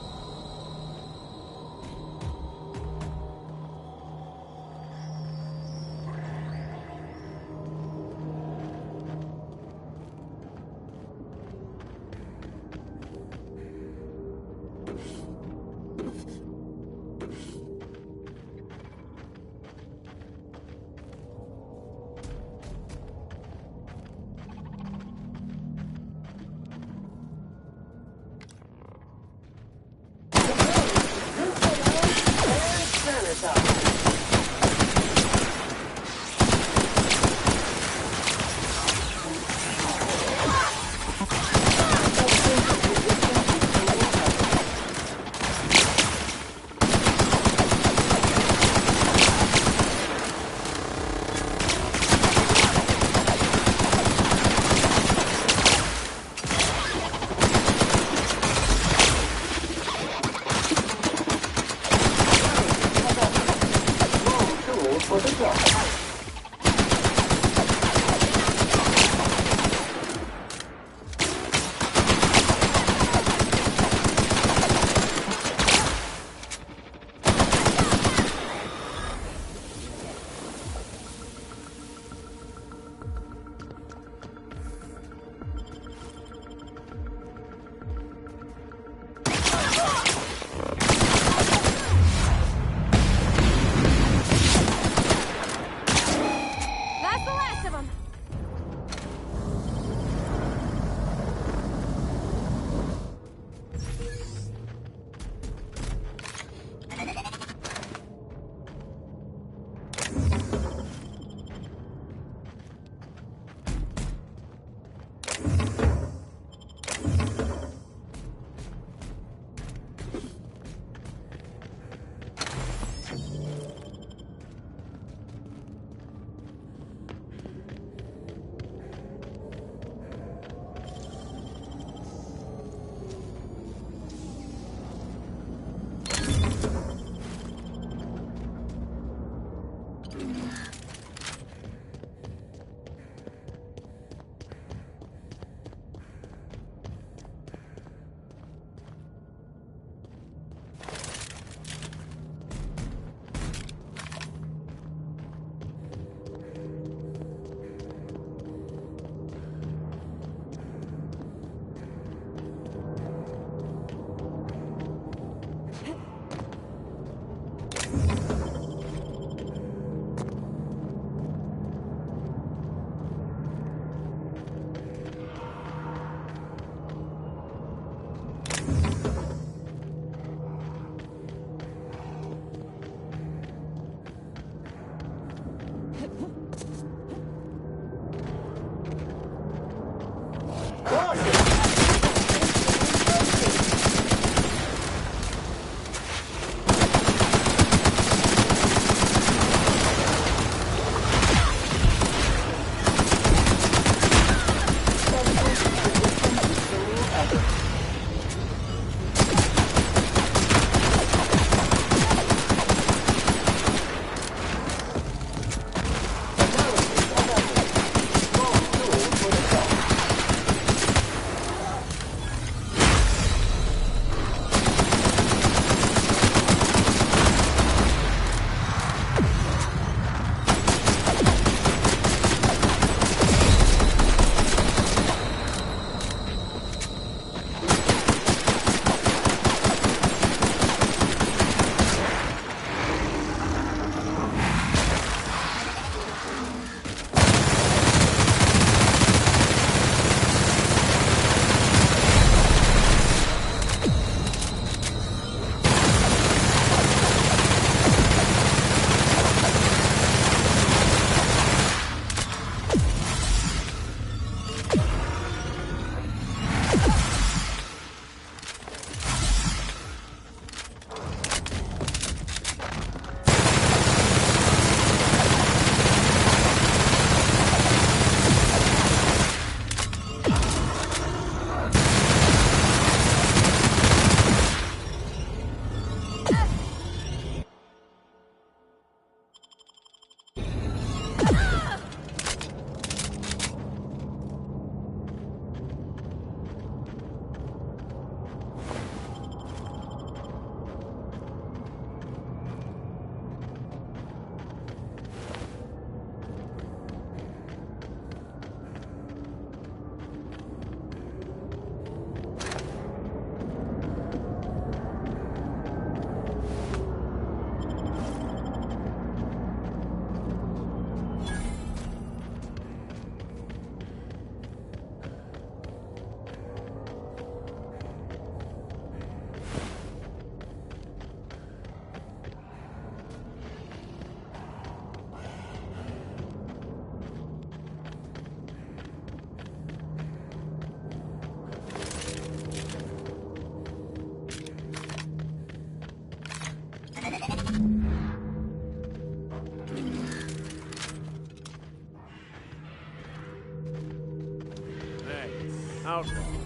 outlaw.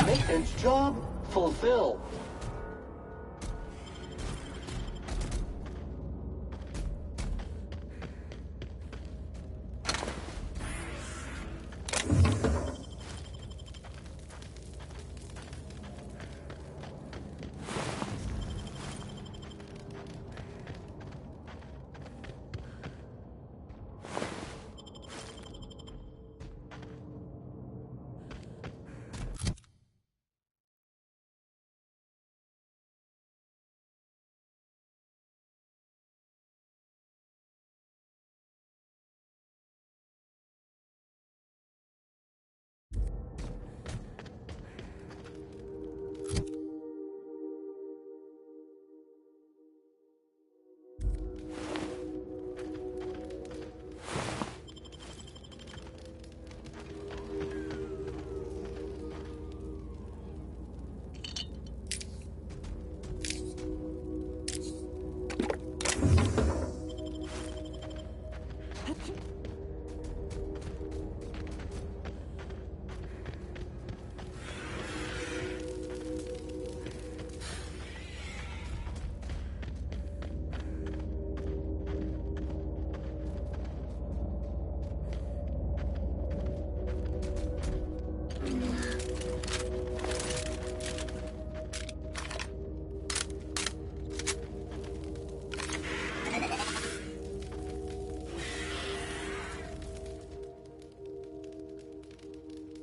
Maintenance job fulfilled.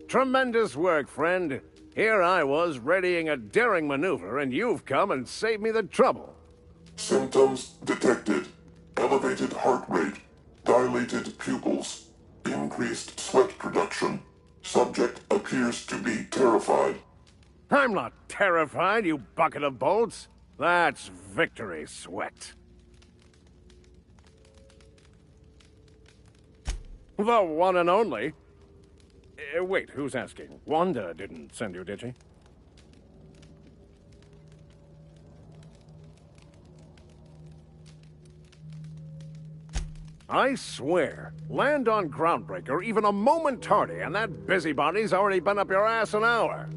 Tremendous work, friend. Here I was readying a daring maneuver, and you've come and saved me the trouble. Symptoms detected. Elevated heart rate, dilated pupils, increased sweat production. Subject appears to be terrified. I'm not terrified, you bucket of bolts. That's victory sweat. The one and only. Wait, who's asking? Wanda didn't send you, did she? I swear, land on Groundbreaker even a moment tardy, and that busybody's already been up your ass an hour.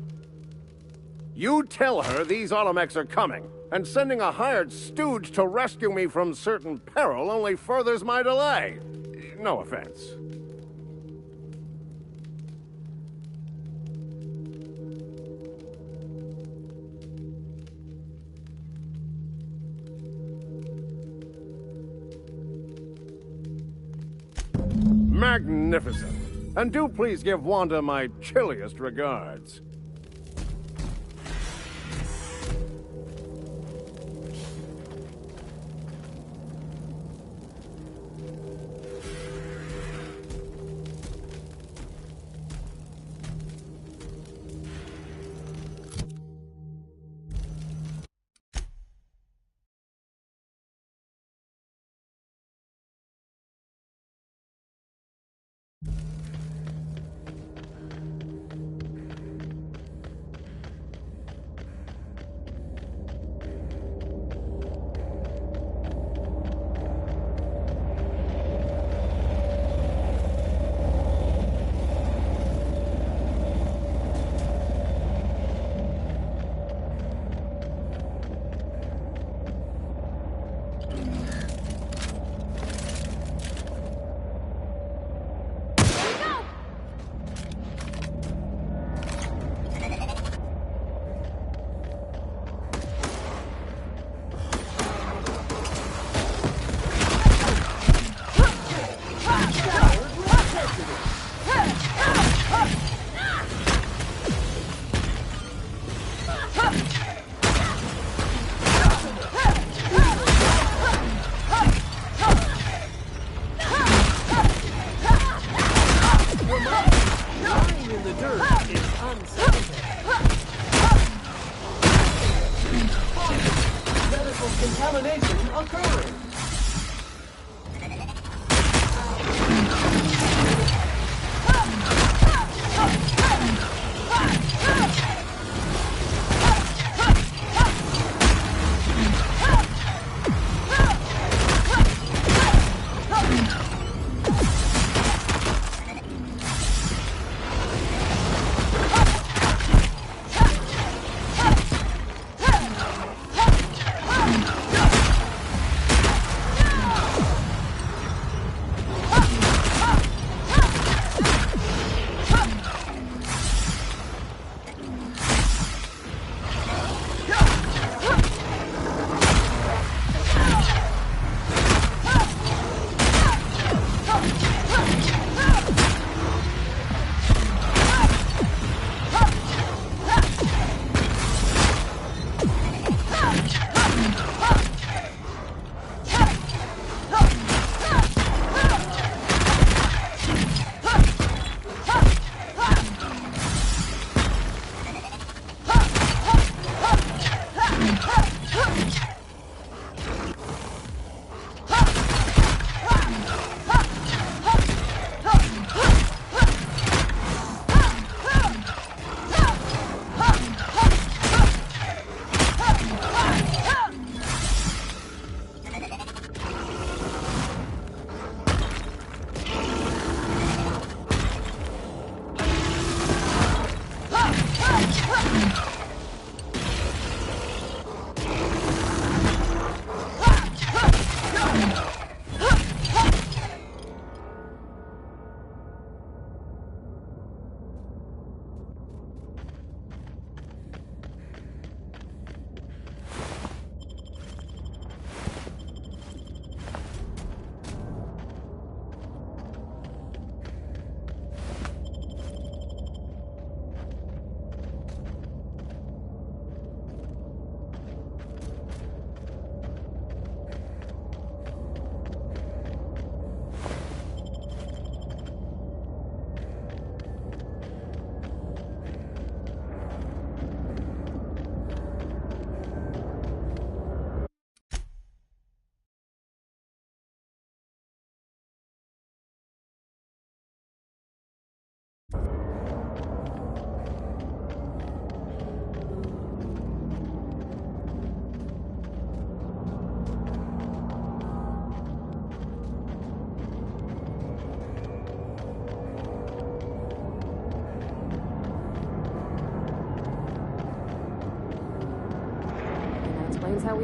You tell her these automechs are coming, and sending a hired stooge to rescue me from certain peril only furthers my delay. No offense. Magnificent. And do please give Wanda my chilliest regards.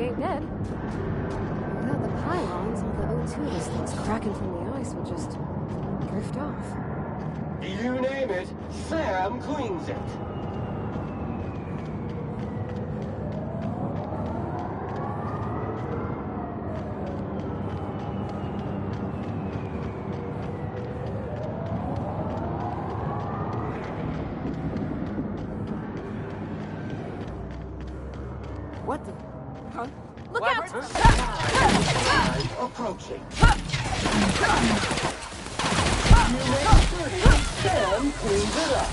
we ain't dead. Without the pylons, all the O2 this thing's cracking from the ice would just drift off. You name it, Sam cleans it. What the? Huh? Look out! Approaching. You make 30, Sam cleans it up.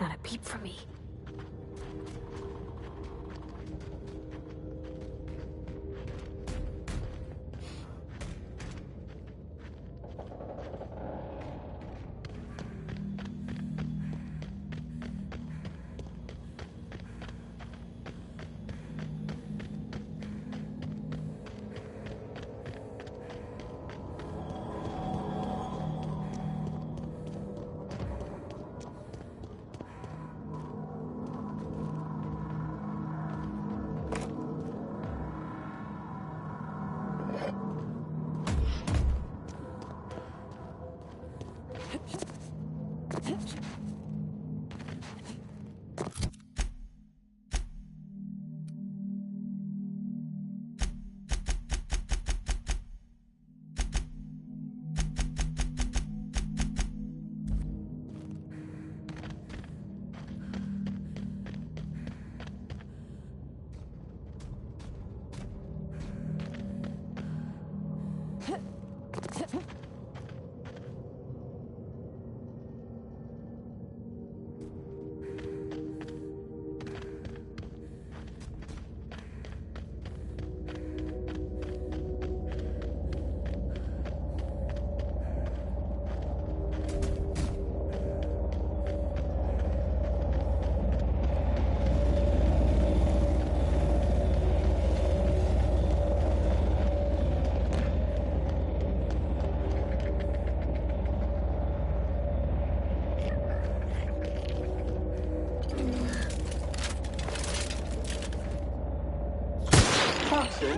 Not a peep from me.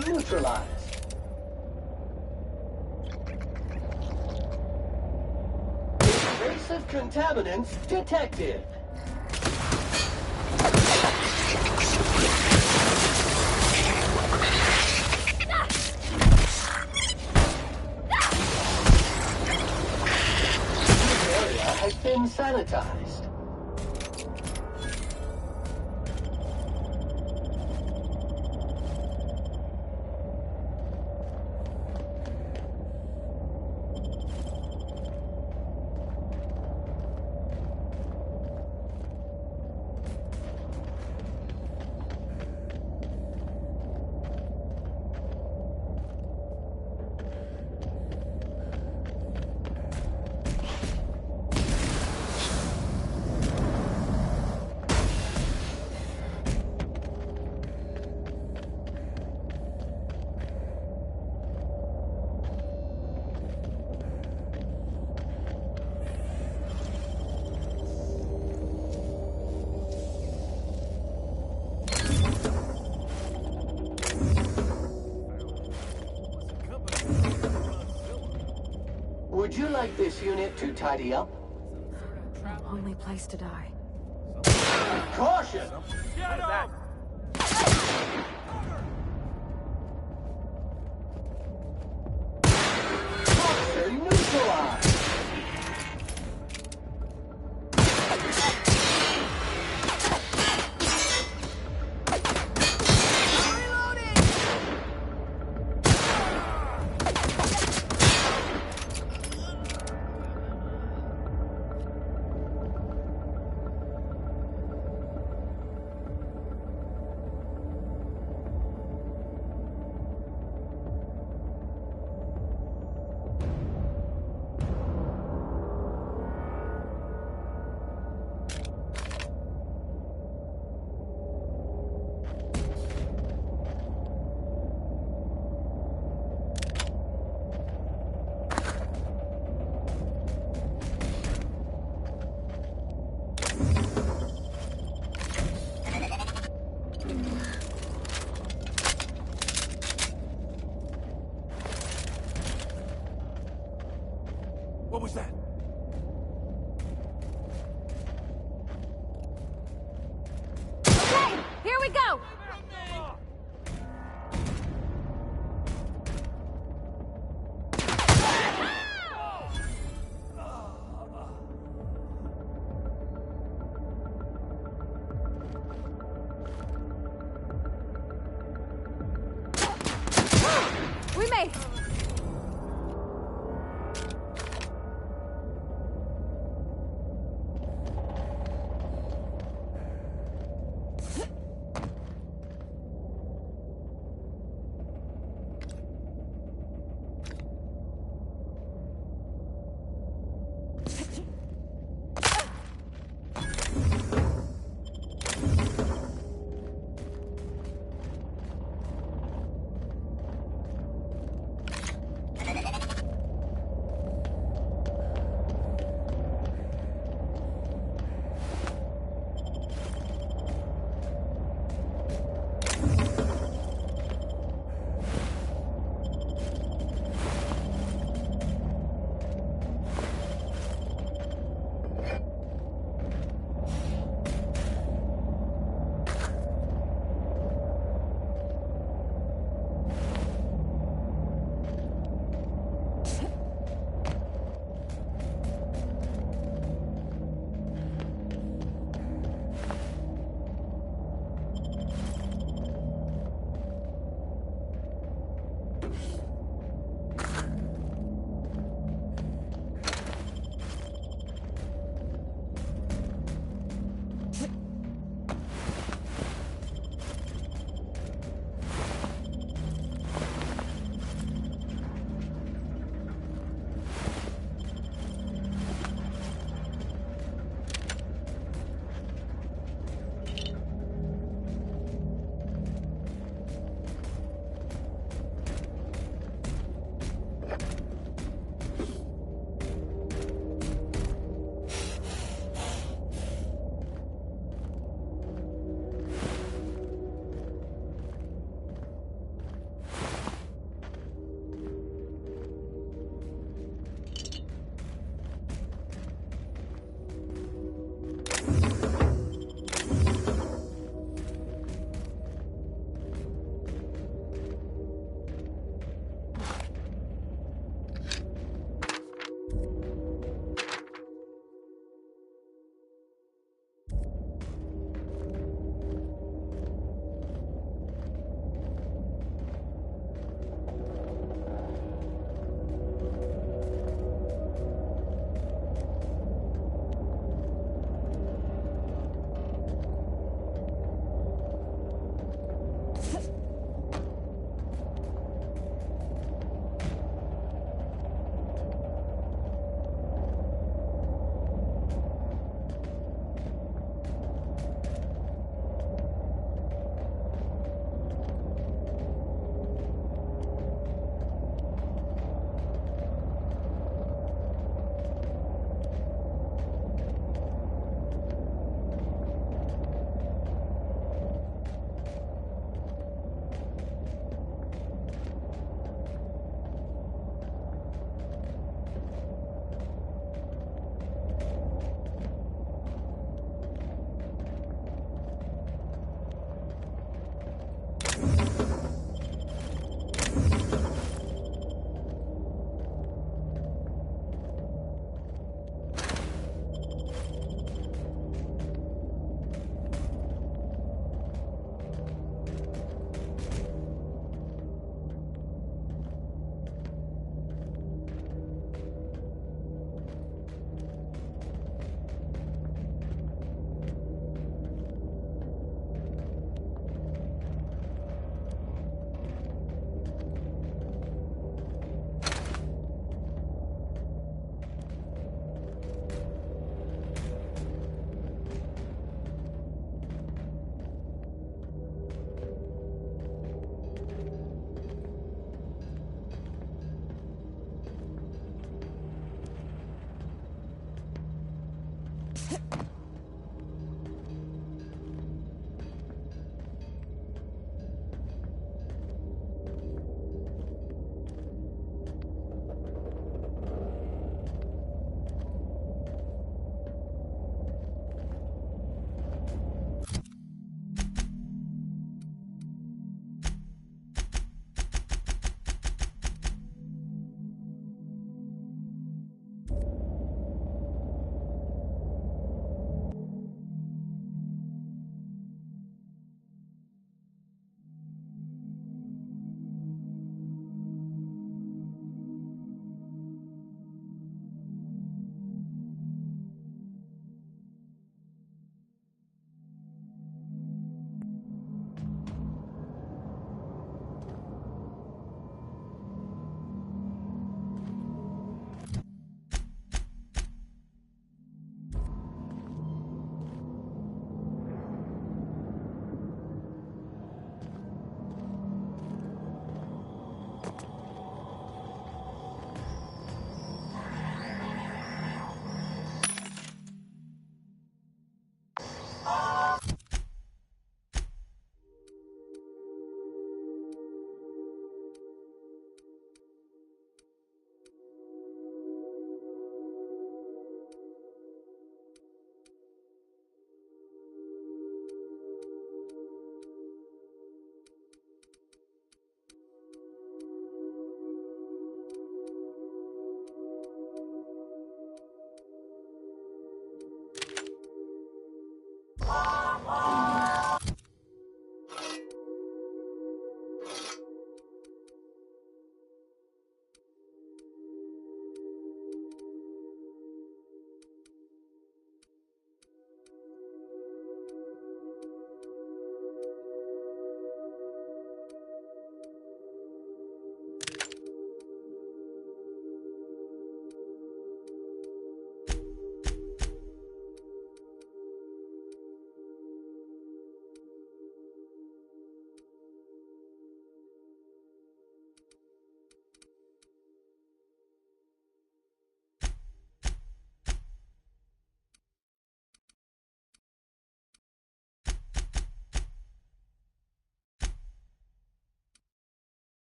neutralized. Invasive contaminants detected. This area has been sanitized. Would you like this unit to tidy up? Only place to die. Caution! Get him! Toxin neutralized! What was that? Okay, here we go! We made it!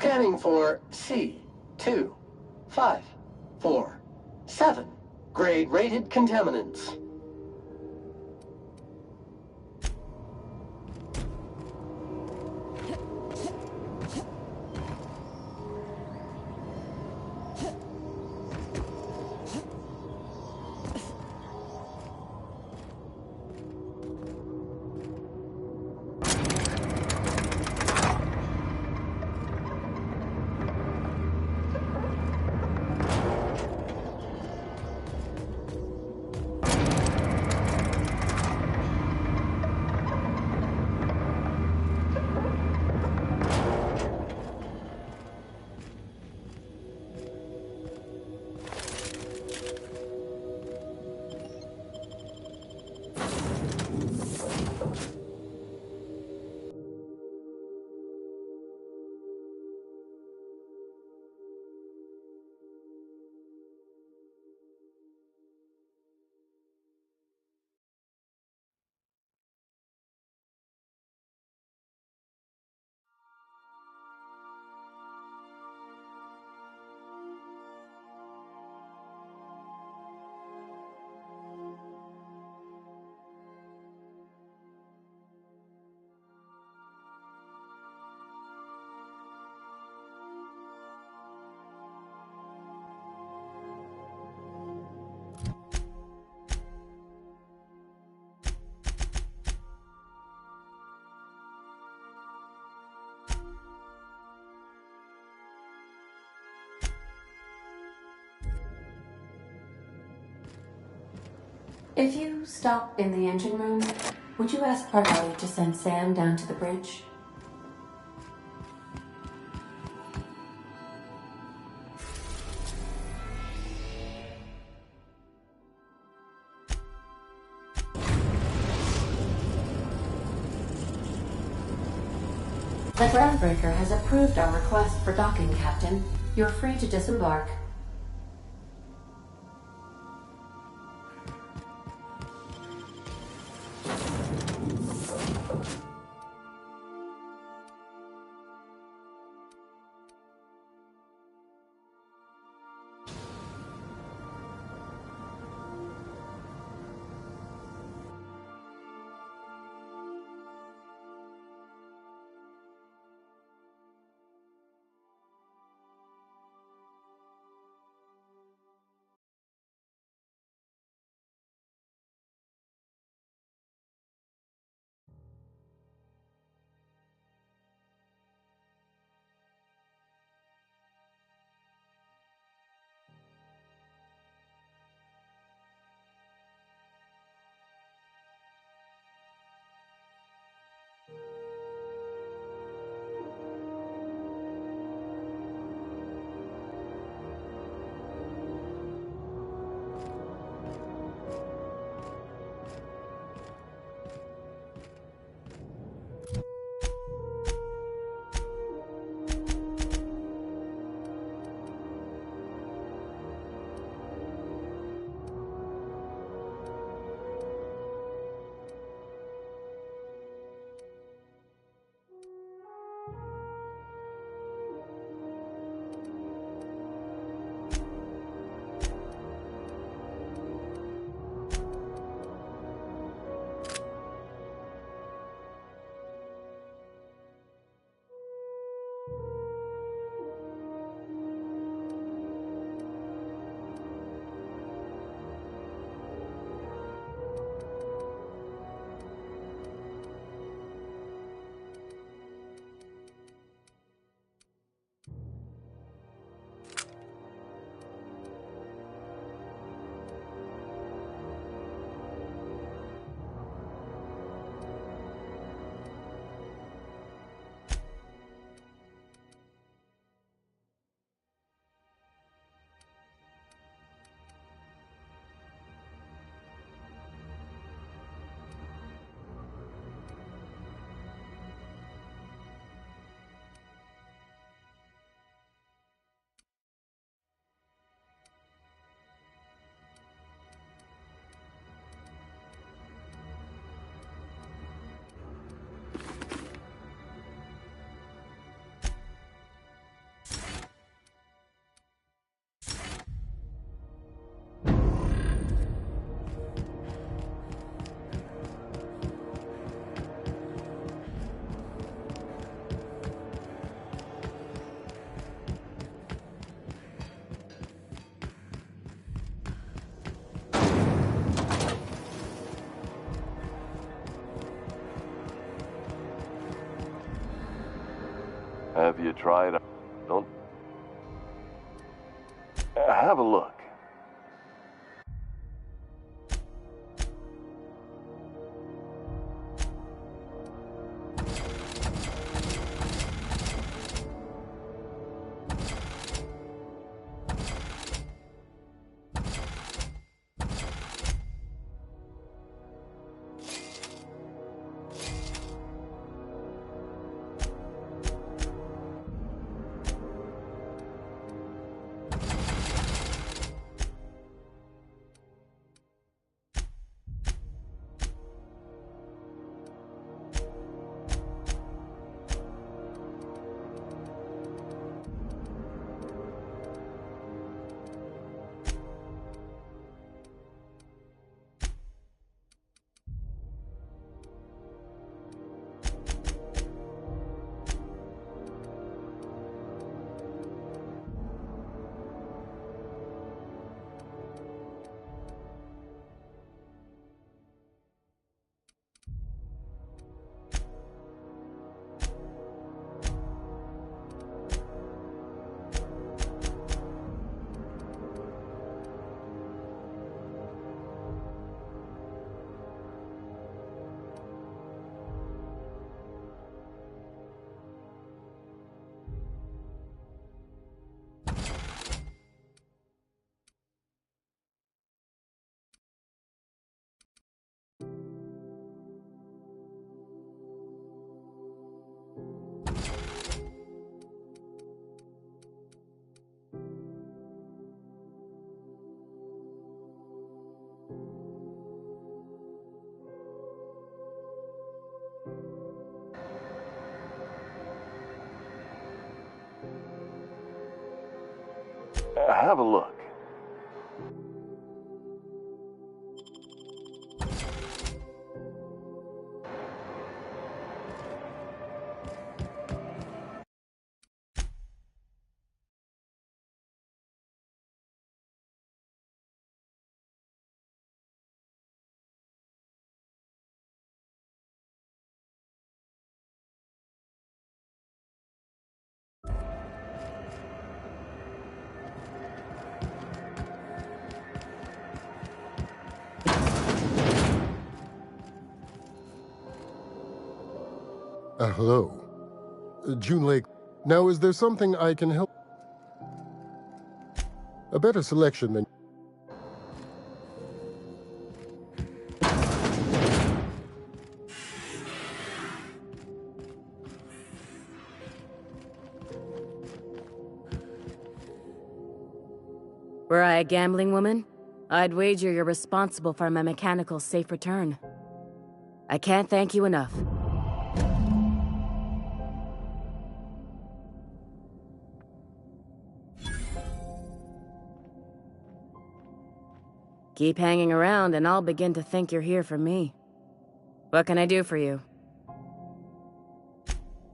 Scanning for C2547. Grade rated contaminants. If you stop in the engine room, would you ask Parvati to send Sam down to the bridge? The groundbreaker has approved our request for docking, Captain. You're free to disembark. try it. Don't... Have a look. Have a look. Hello. June Lake. Now, is there something I can help? A better selection than... Were I a gambling woman, I'd wager you're responsible for my mechanical safe return. I can't thank you enough. Keep hanging around and I'll begin to think you're here for me. What can I do for you?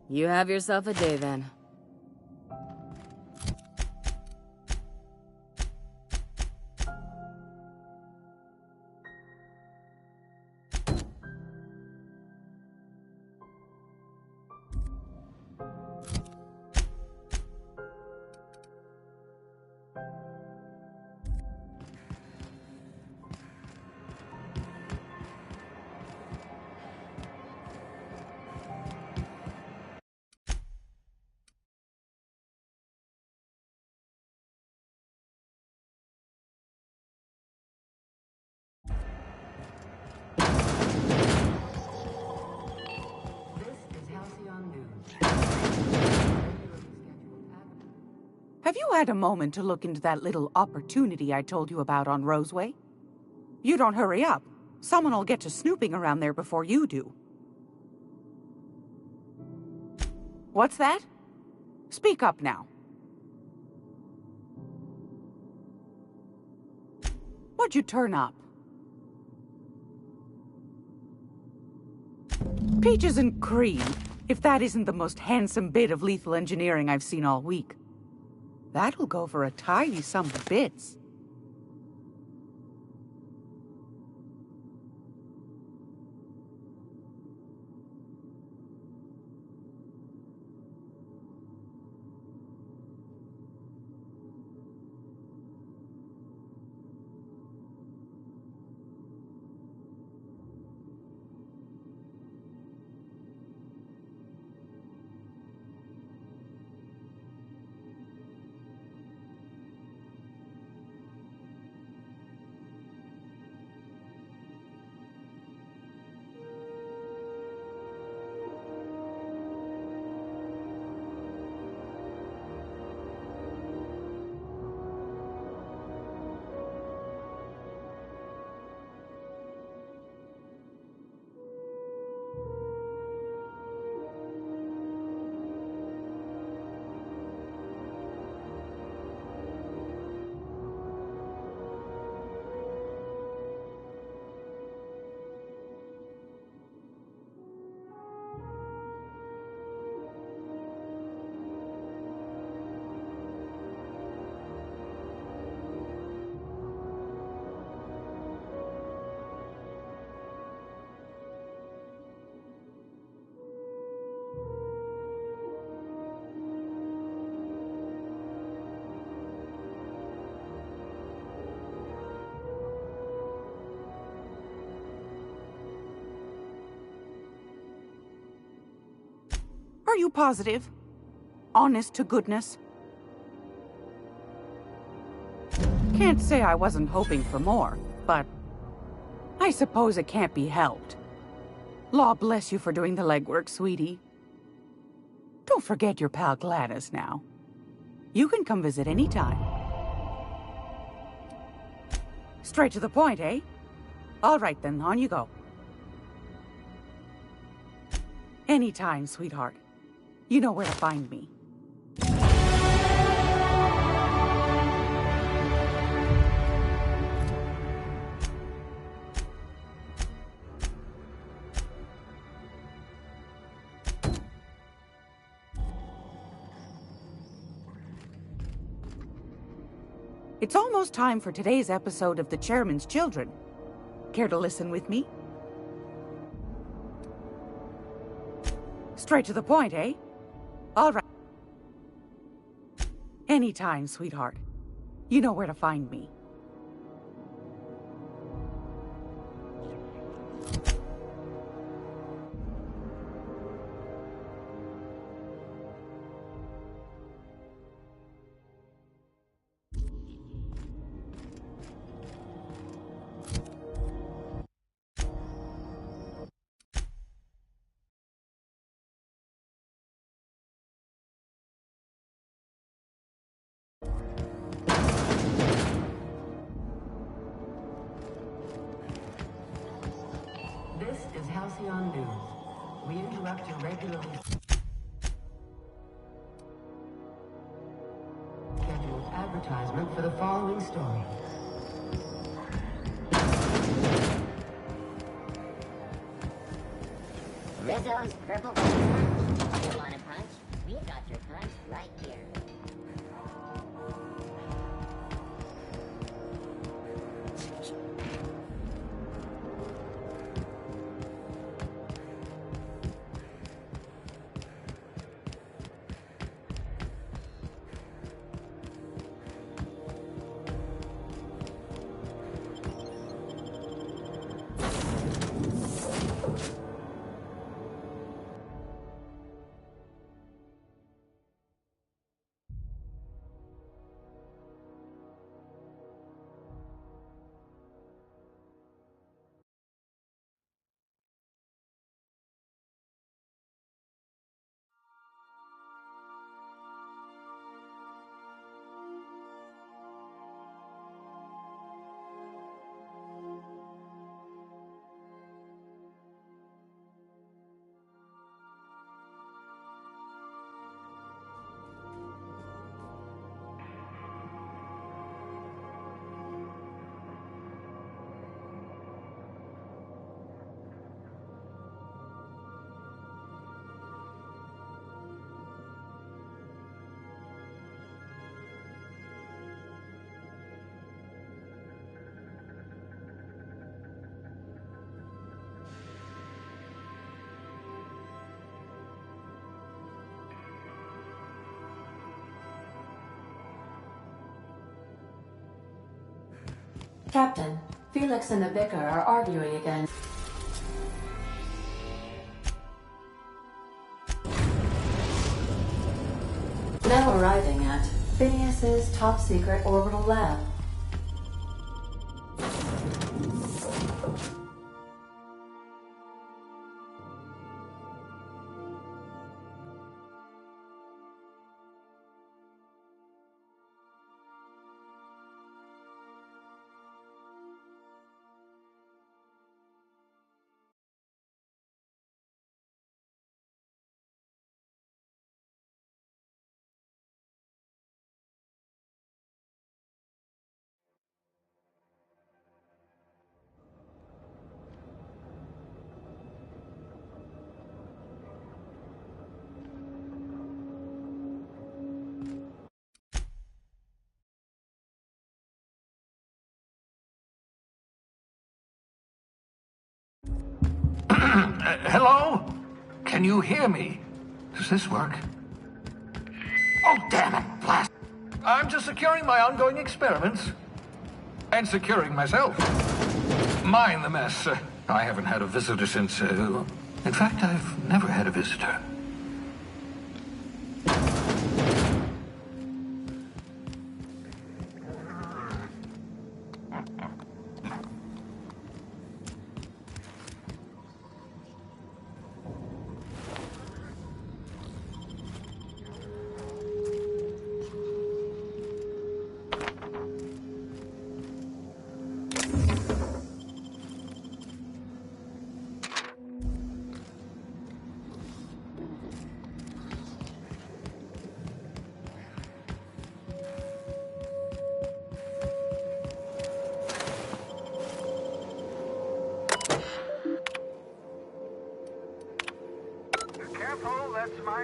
You have yourself a day then. Have you had a moment to look into that little opportunity I told you about on Roseway? You don't hurry up. Someone will get to snooping around there before you do. What's that? Speak up now. What'd you turn up? Peaches and cream, if that isn't the most handsome bit of lethal engineering I've seen all week. That'll go for a tidy sum of bits. Are you positive? Honest to goodness? Can't say I wasn't hoping for more, but I suppose it can't be helped. Law bless you for doing the legwork, sweetie. Don't forget your pal Gladys now. You can come visit anytime. Straight to the point, eh? All right then, on you go. Anytime, sweetheart. You know where to find me. It's almost time for today's episode of The Chairman's Children. Care to listen with me? Straight to the point, eh? All right. Anytime, sweetheart. You know where to find me. This is Halcyon News. We interrupt your regularly scheduled advertisement for the following story. Rizzo's Purple Punch. You want a punch? We've got your punch right here. Captain, Felix and the Vicar are arguing again. Now arriving at Phineas's top-secret orbital lab. Hello? Can you hear me? Does this work? Oh, damn it, blast. I'm just securing my ongoing experiments. And securing myself. Mind the mess. I haven't had a visitor since, in fact, I've never had a visitor.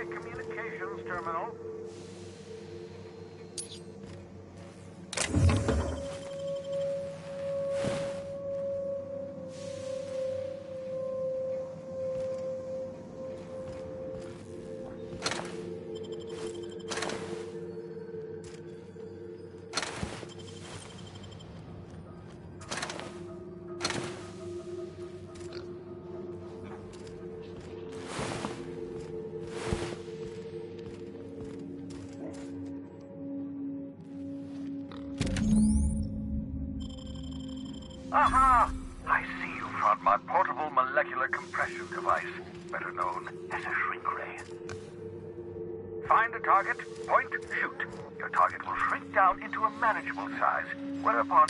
communications terminal. Aha! I see you found my portable molecular compression device, better known as a shrink ray. Find a target, point, shoot. Your target will shrink down into a manageable size, whereupon...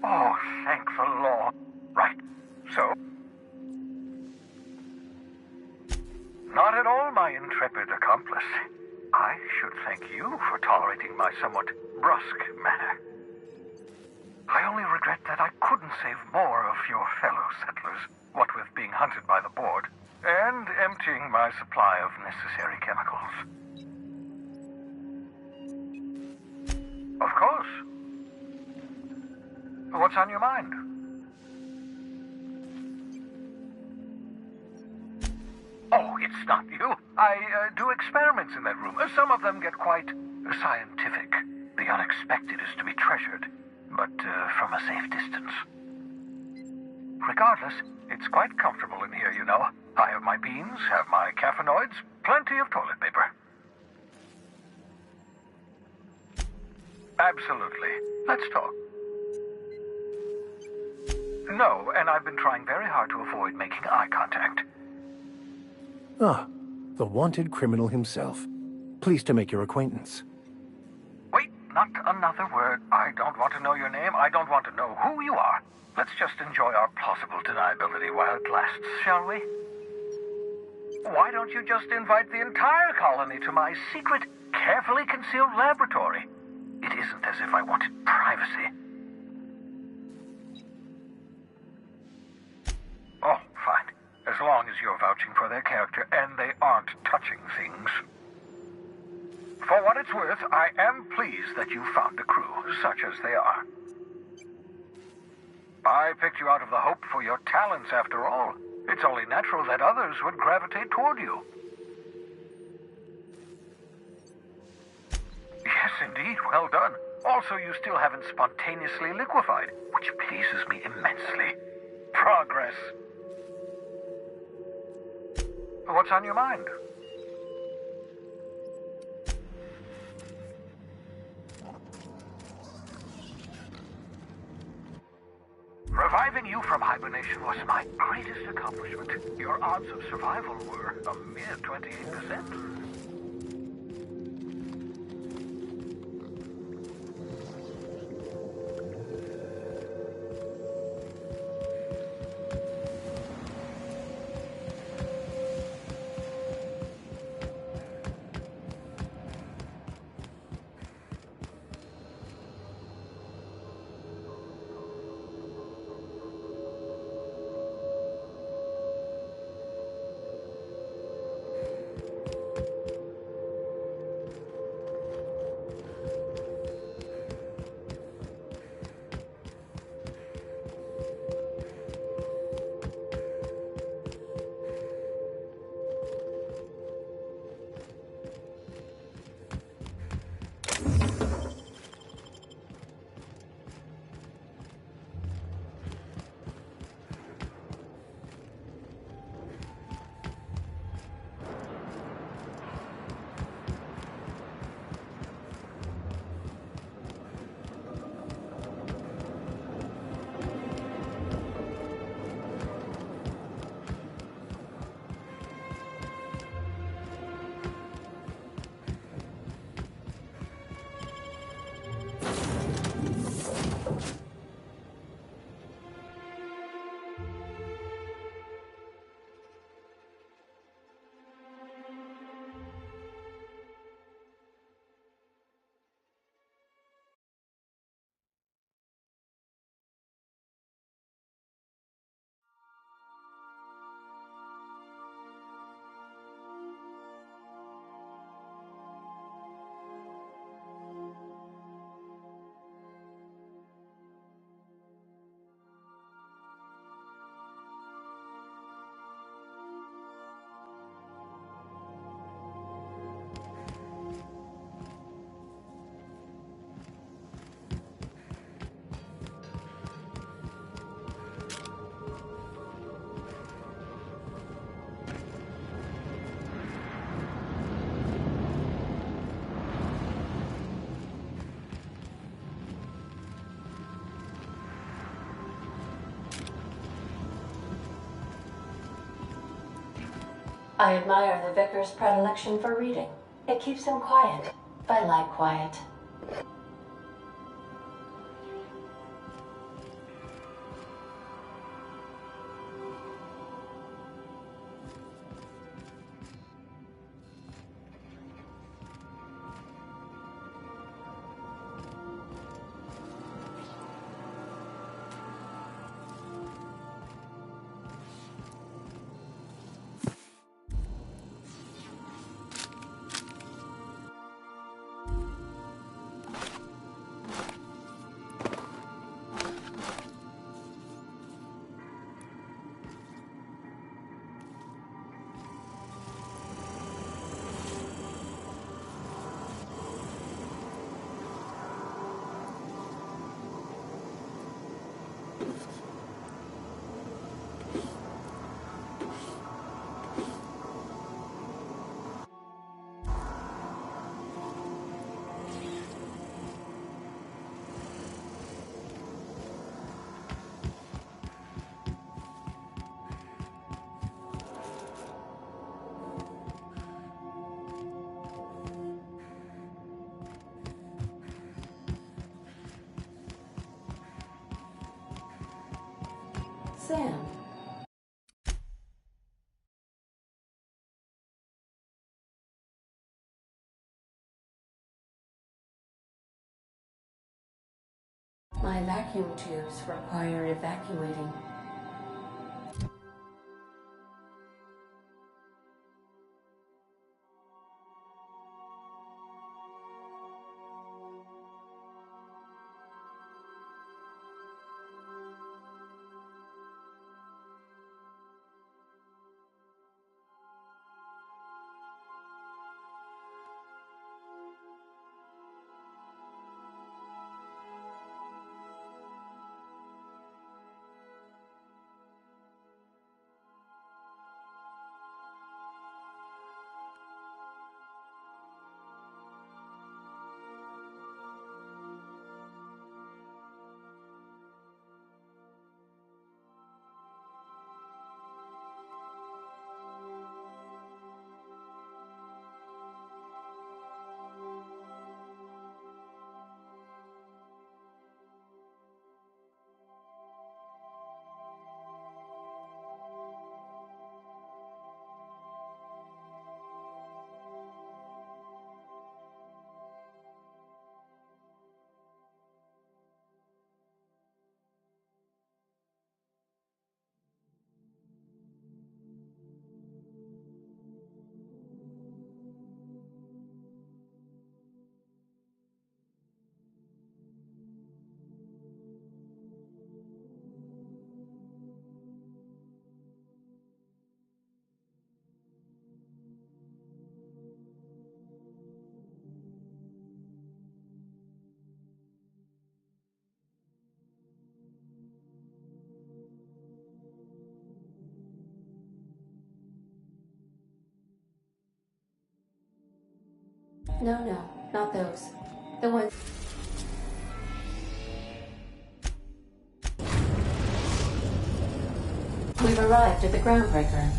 Oh, thank the law. Right, so... Not at all, my intrepid accomplice. I should thank you for tolerating my somewhat brusque manner. I only regret that I couldn't save more of your fellow settlers, what with being hunted by the board, and emptying my supply of necessary chemicals. Of course. What's on your mind? Oh, it's not you. I do experiments in that room. Some of them get quite scientific. The unexpected is to be treasured, but from a safe distance. Regardless, it's quite comfortable in here, you know. I have my beans, have my caffeinoids, plenty of toilet paper. Absolutely. Let's talk. No, and I've been trying very hard to avoid making eye contact. Ah, the wanted criminal himself. Pleased to make your acquaintance. Wait, not another word. I don't want to know your name. I don't want to know who you are. Let's just enjoy our plausible deniability while it lasts, shall we? Why don't you just invite the entire colony to my secret, carefully concealed laboratory? It isn't as if I wanted privacy. Oh, fine. As long as you're vouching for their character and they aren't touching things. For what it's worth, I am pleased that you found a crew, such as they are. I picked you out of the hope for your talents, after all. It's only natural that others would gravitate toward you. Yes, indeed, well done. Also, you still haven't spontaneously liquefied, which pleases me immensely. Progress. What's on your mind? Reviving you from hibernation was my greatest accomplishment. Your odds of survival were a mere 28%. I admire the vicar's predilection for reading. It keeps him quiet. I like quiet. Sam. My vacuum tubes require evacuating. No, not those. The ones... We've arrived at the groundbreaker.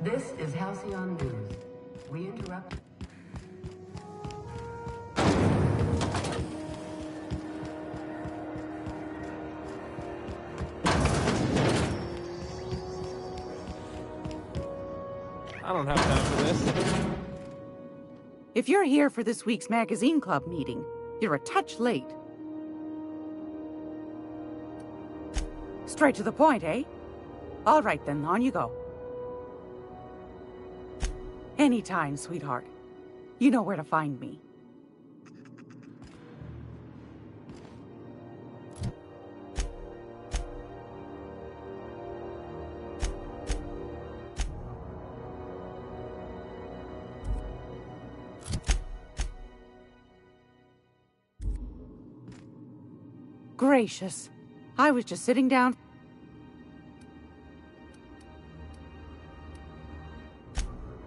This is Halcyon News. We interrupt. I don't have time for this. If you're here for this week's magazine club meeting, you're a touch late. Straight to the point, eh? All right then, on you go. Anytime, sweetheart. You know where to find me. Gracious. I was just sitting down.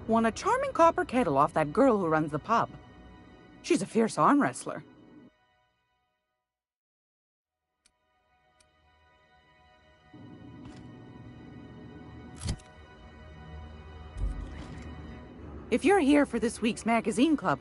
Won a charming copper kettle off that girl who runs the pub. She's a fierce arm wrestler. If you're here for this week's magazine club...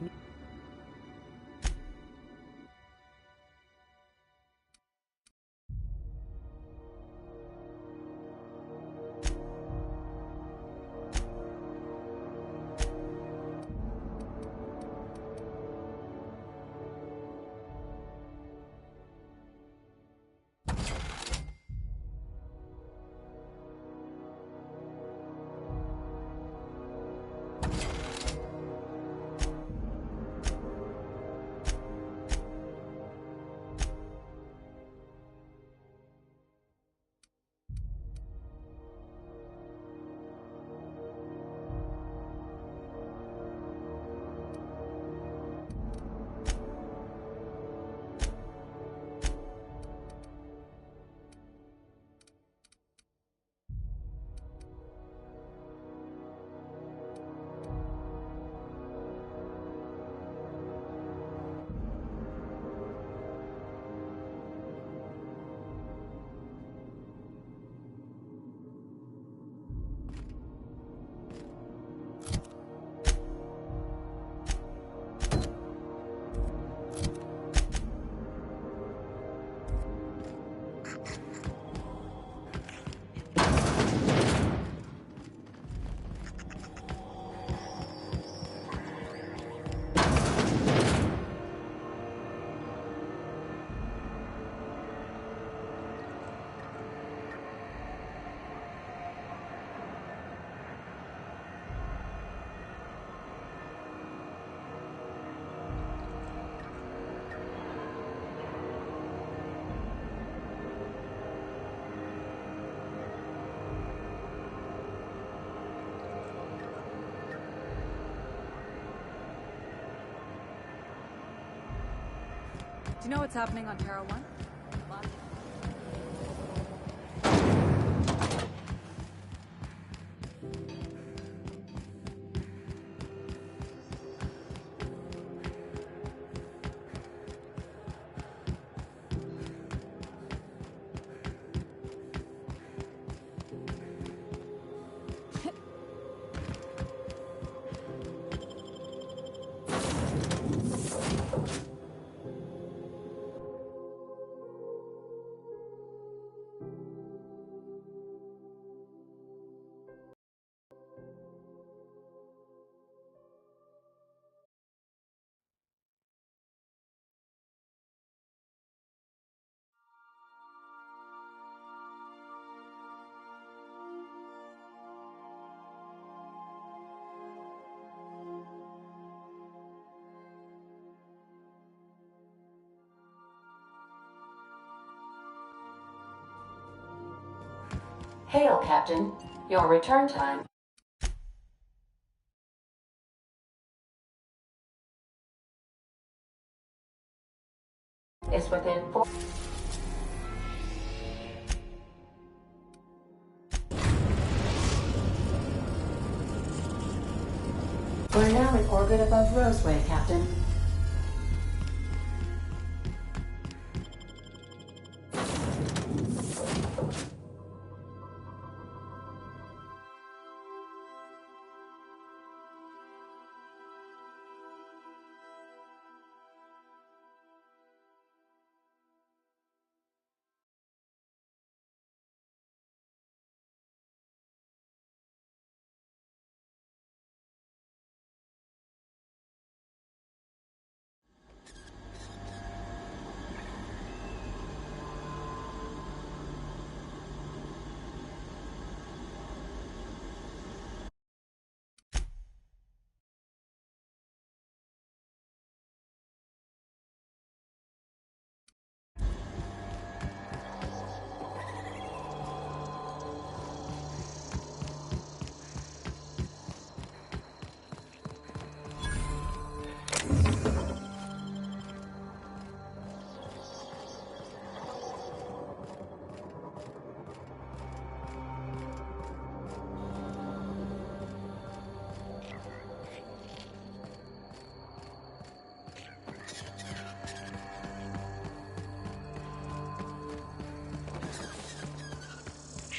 Do you know what's happening on Terra 1? Hail, Captain. Your return time is within 4... We're now in orbit above Roseway, Captain.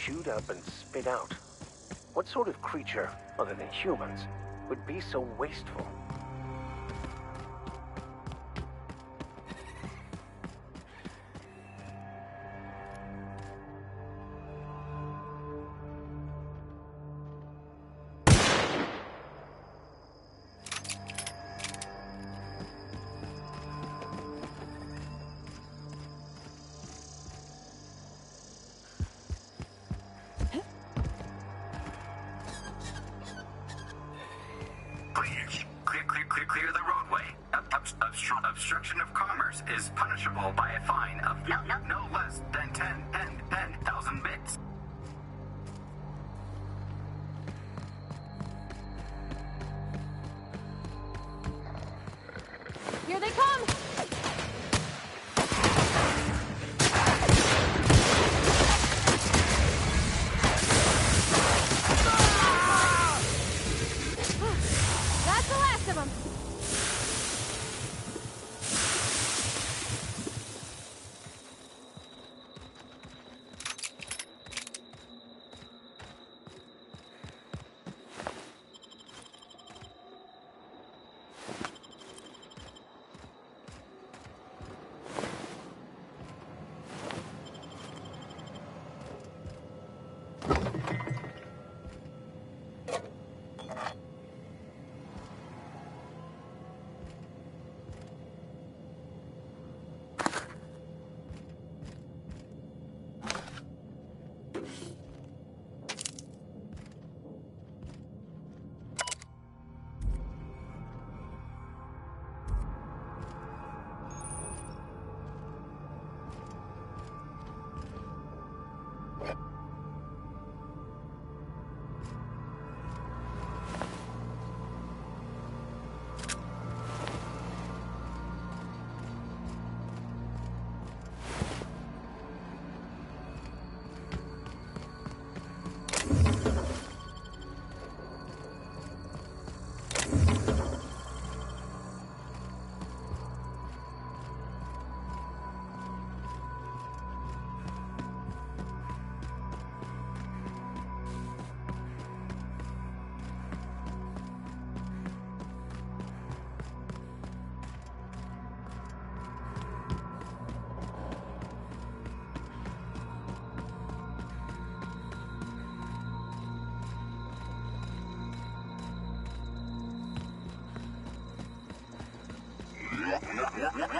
chewed up and spit out. What sort of creature, other than humans, would be so wasteful? Clear the roadway. Obstruction of commerce is punishable by a fine of no less than 10,000 bits. Here they come! That's the last of them!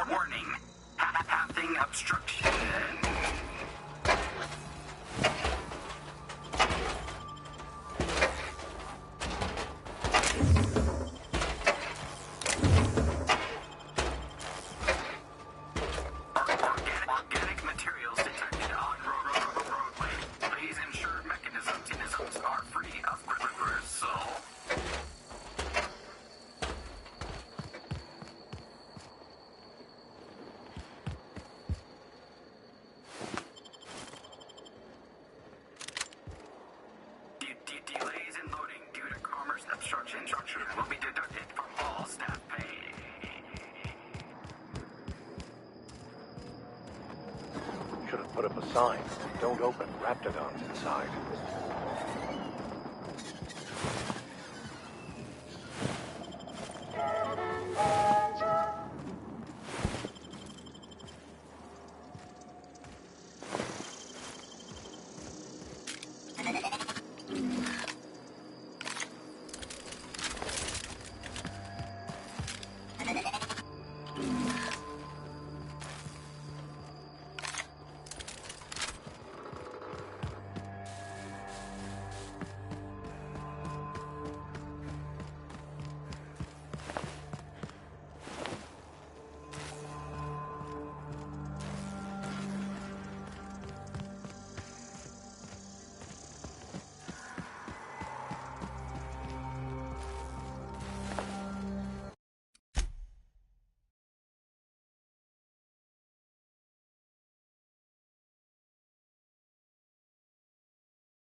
Warning. Pathing obstruction. Organic materials detected on roadway. Please ensure mechanisms are free of reversal. Delays in loading due to commerce obstruction will be deducted from all staff pay. Should have put up a sign. Don't open Raptidons inside.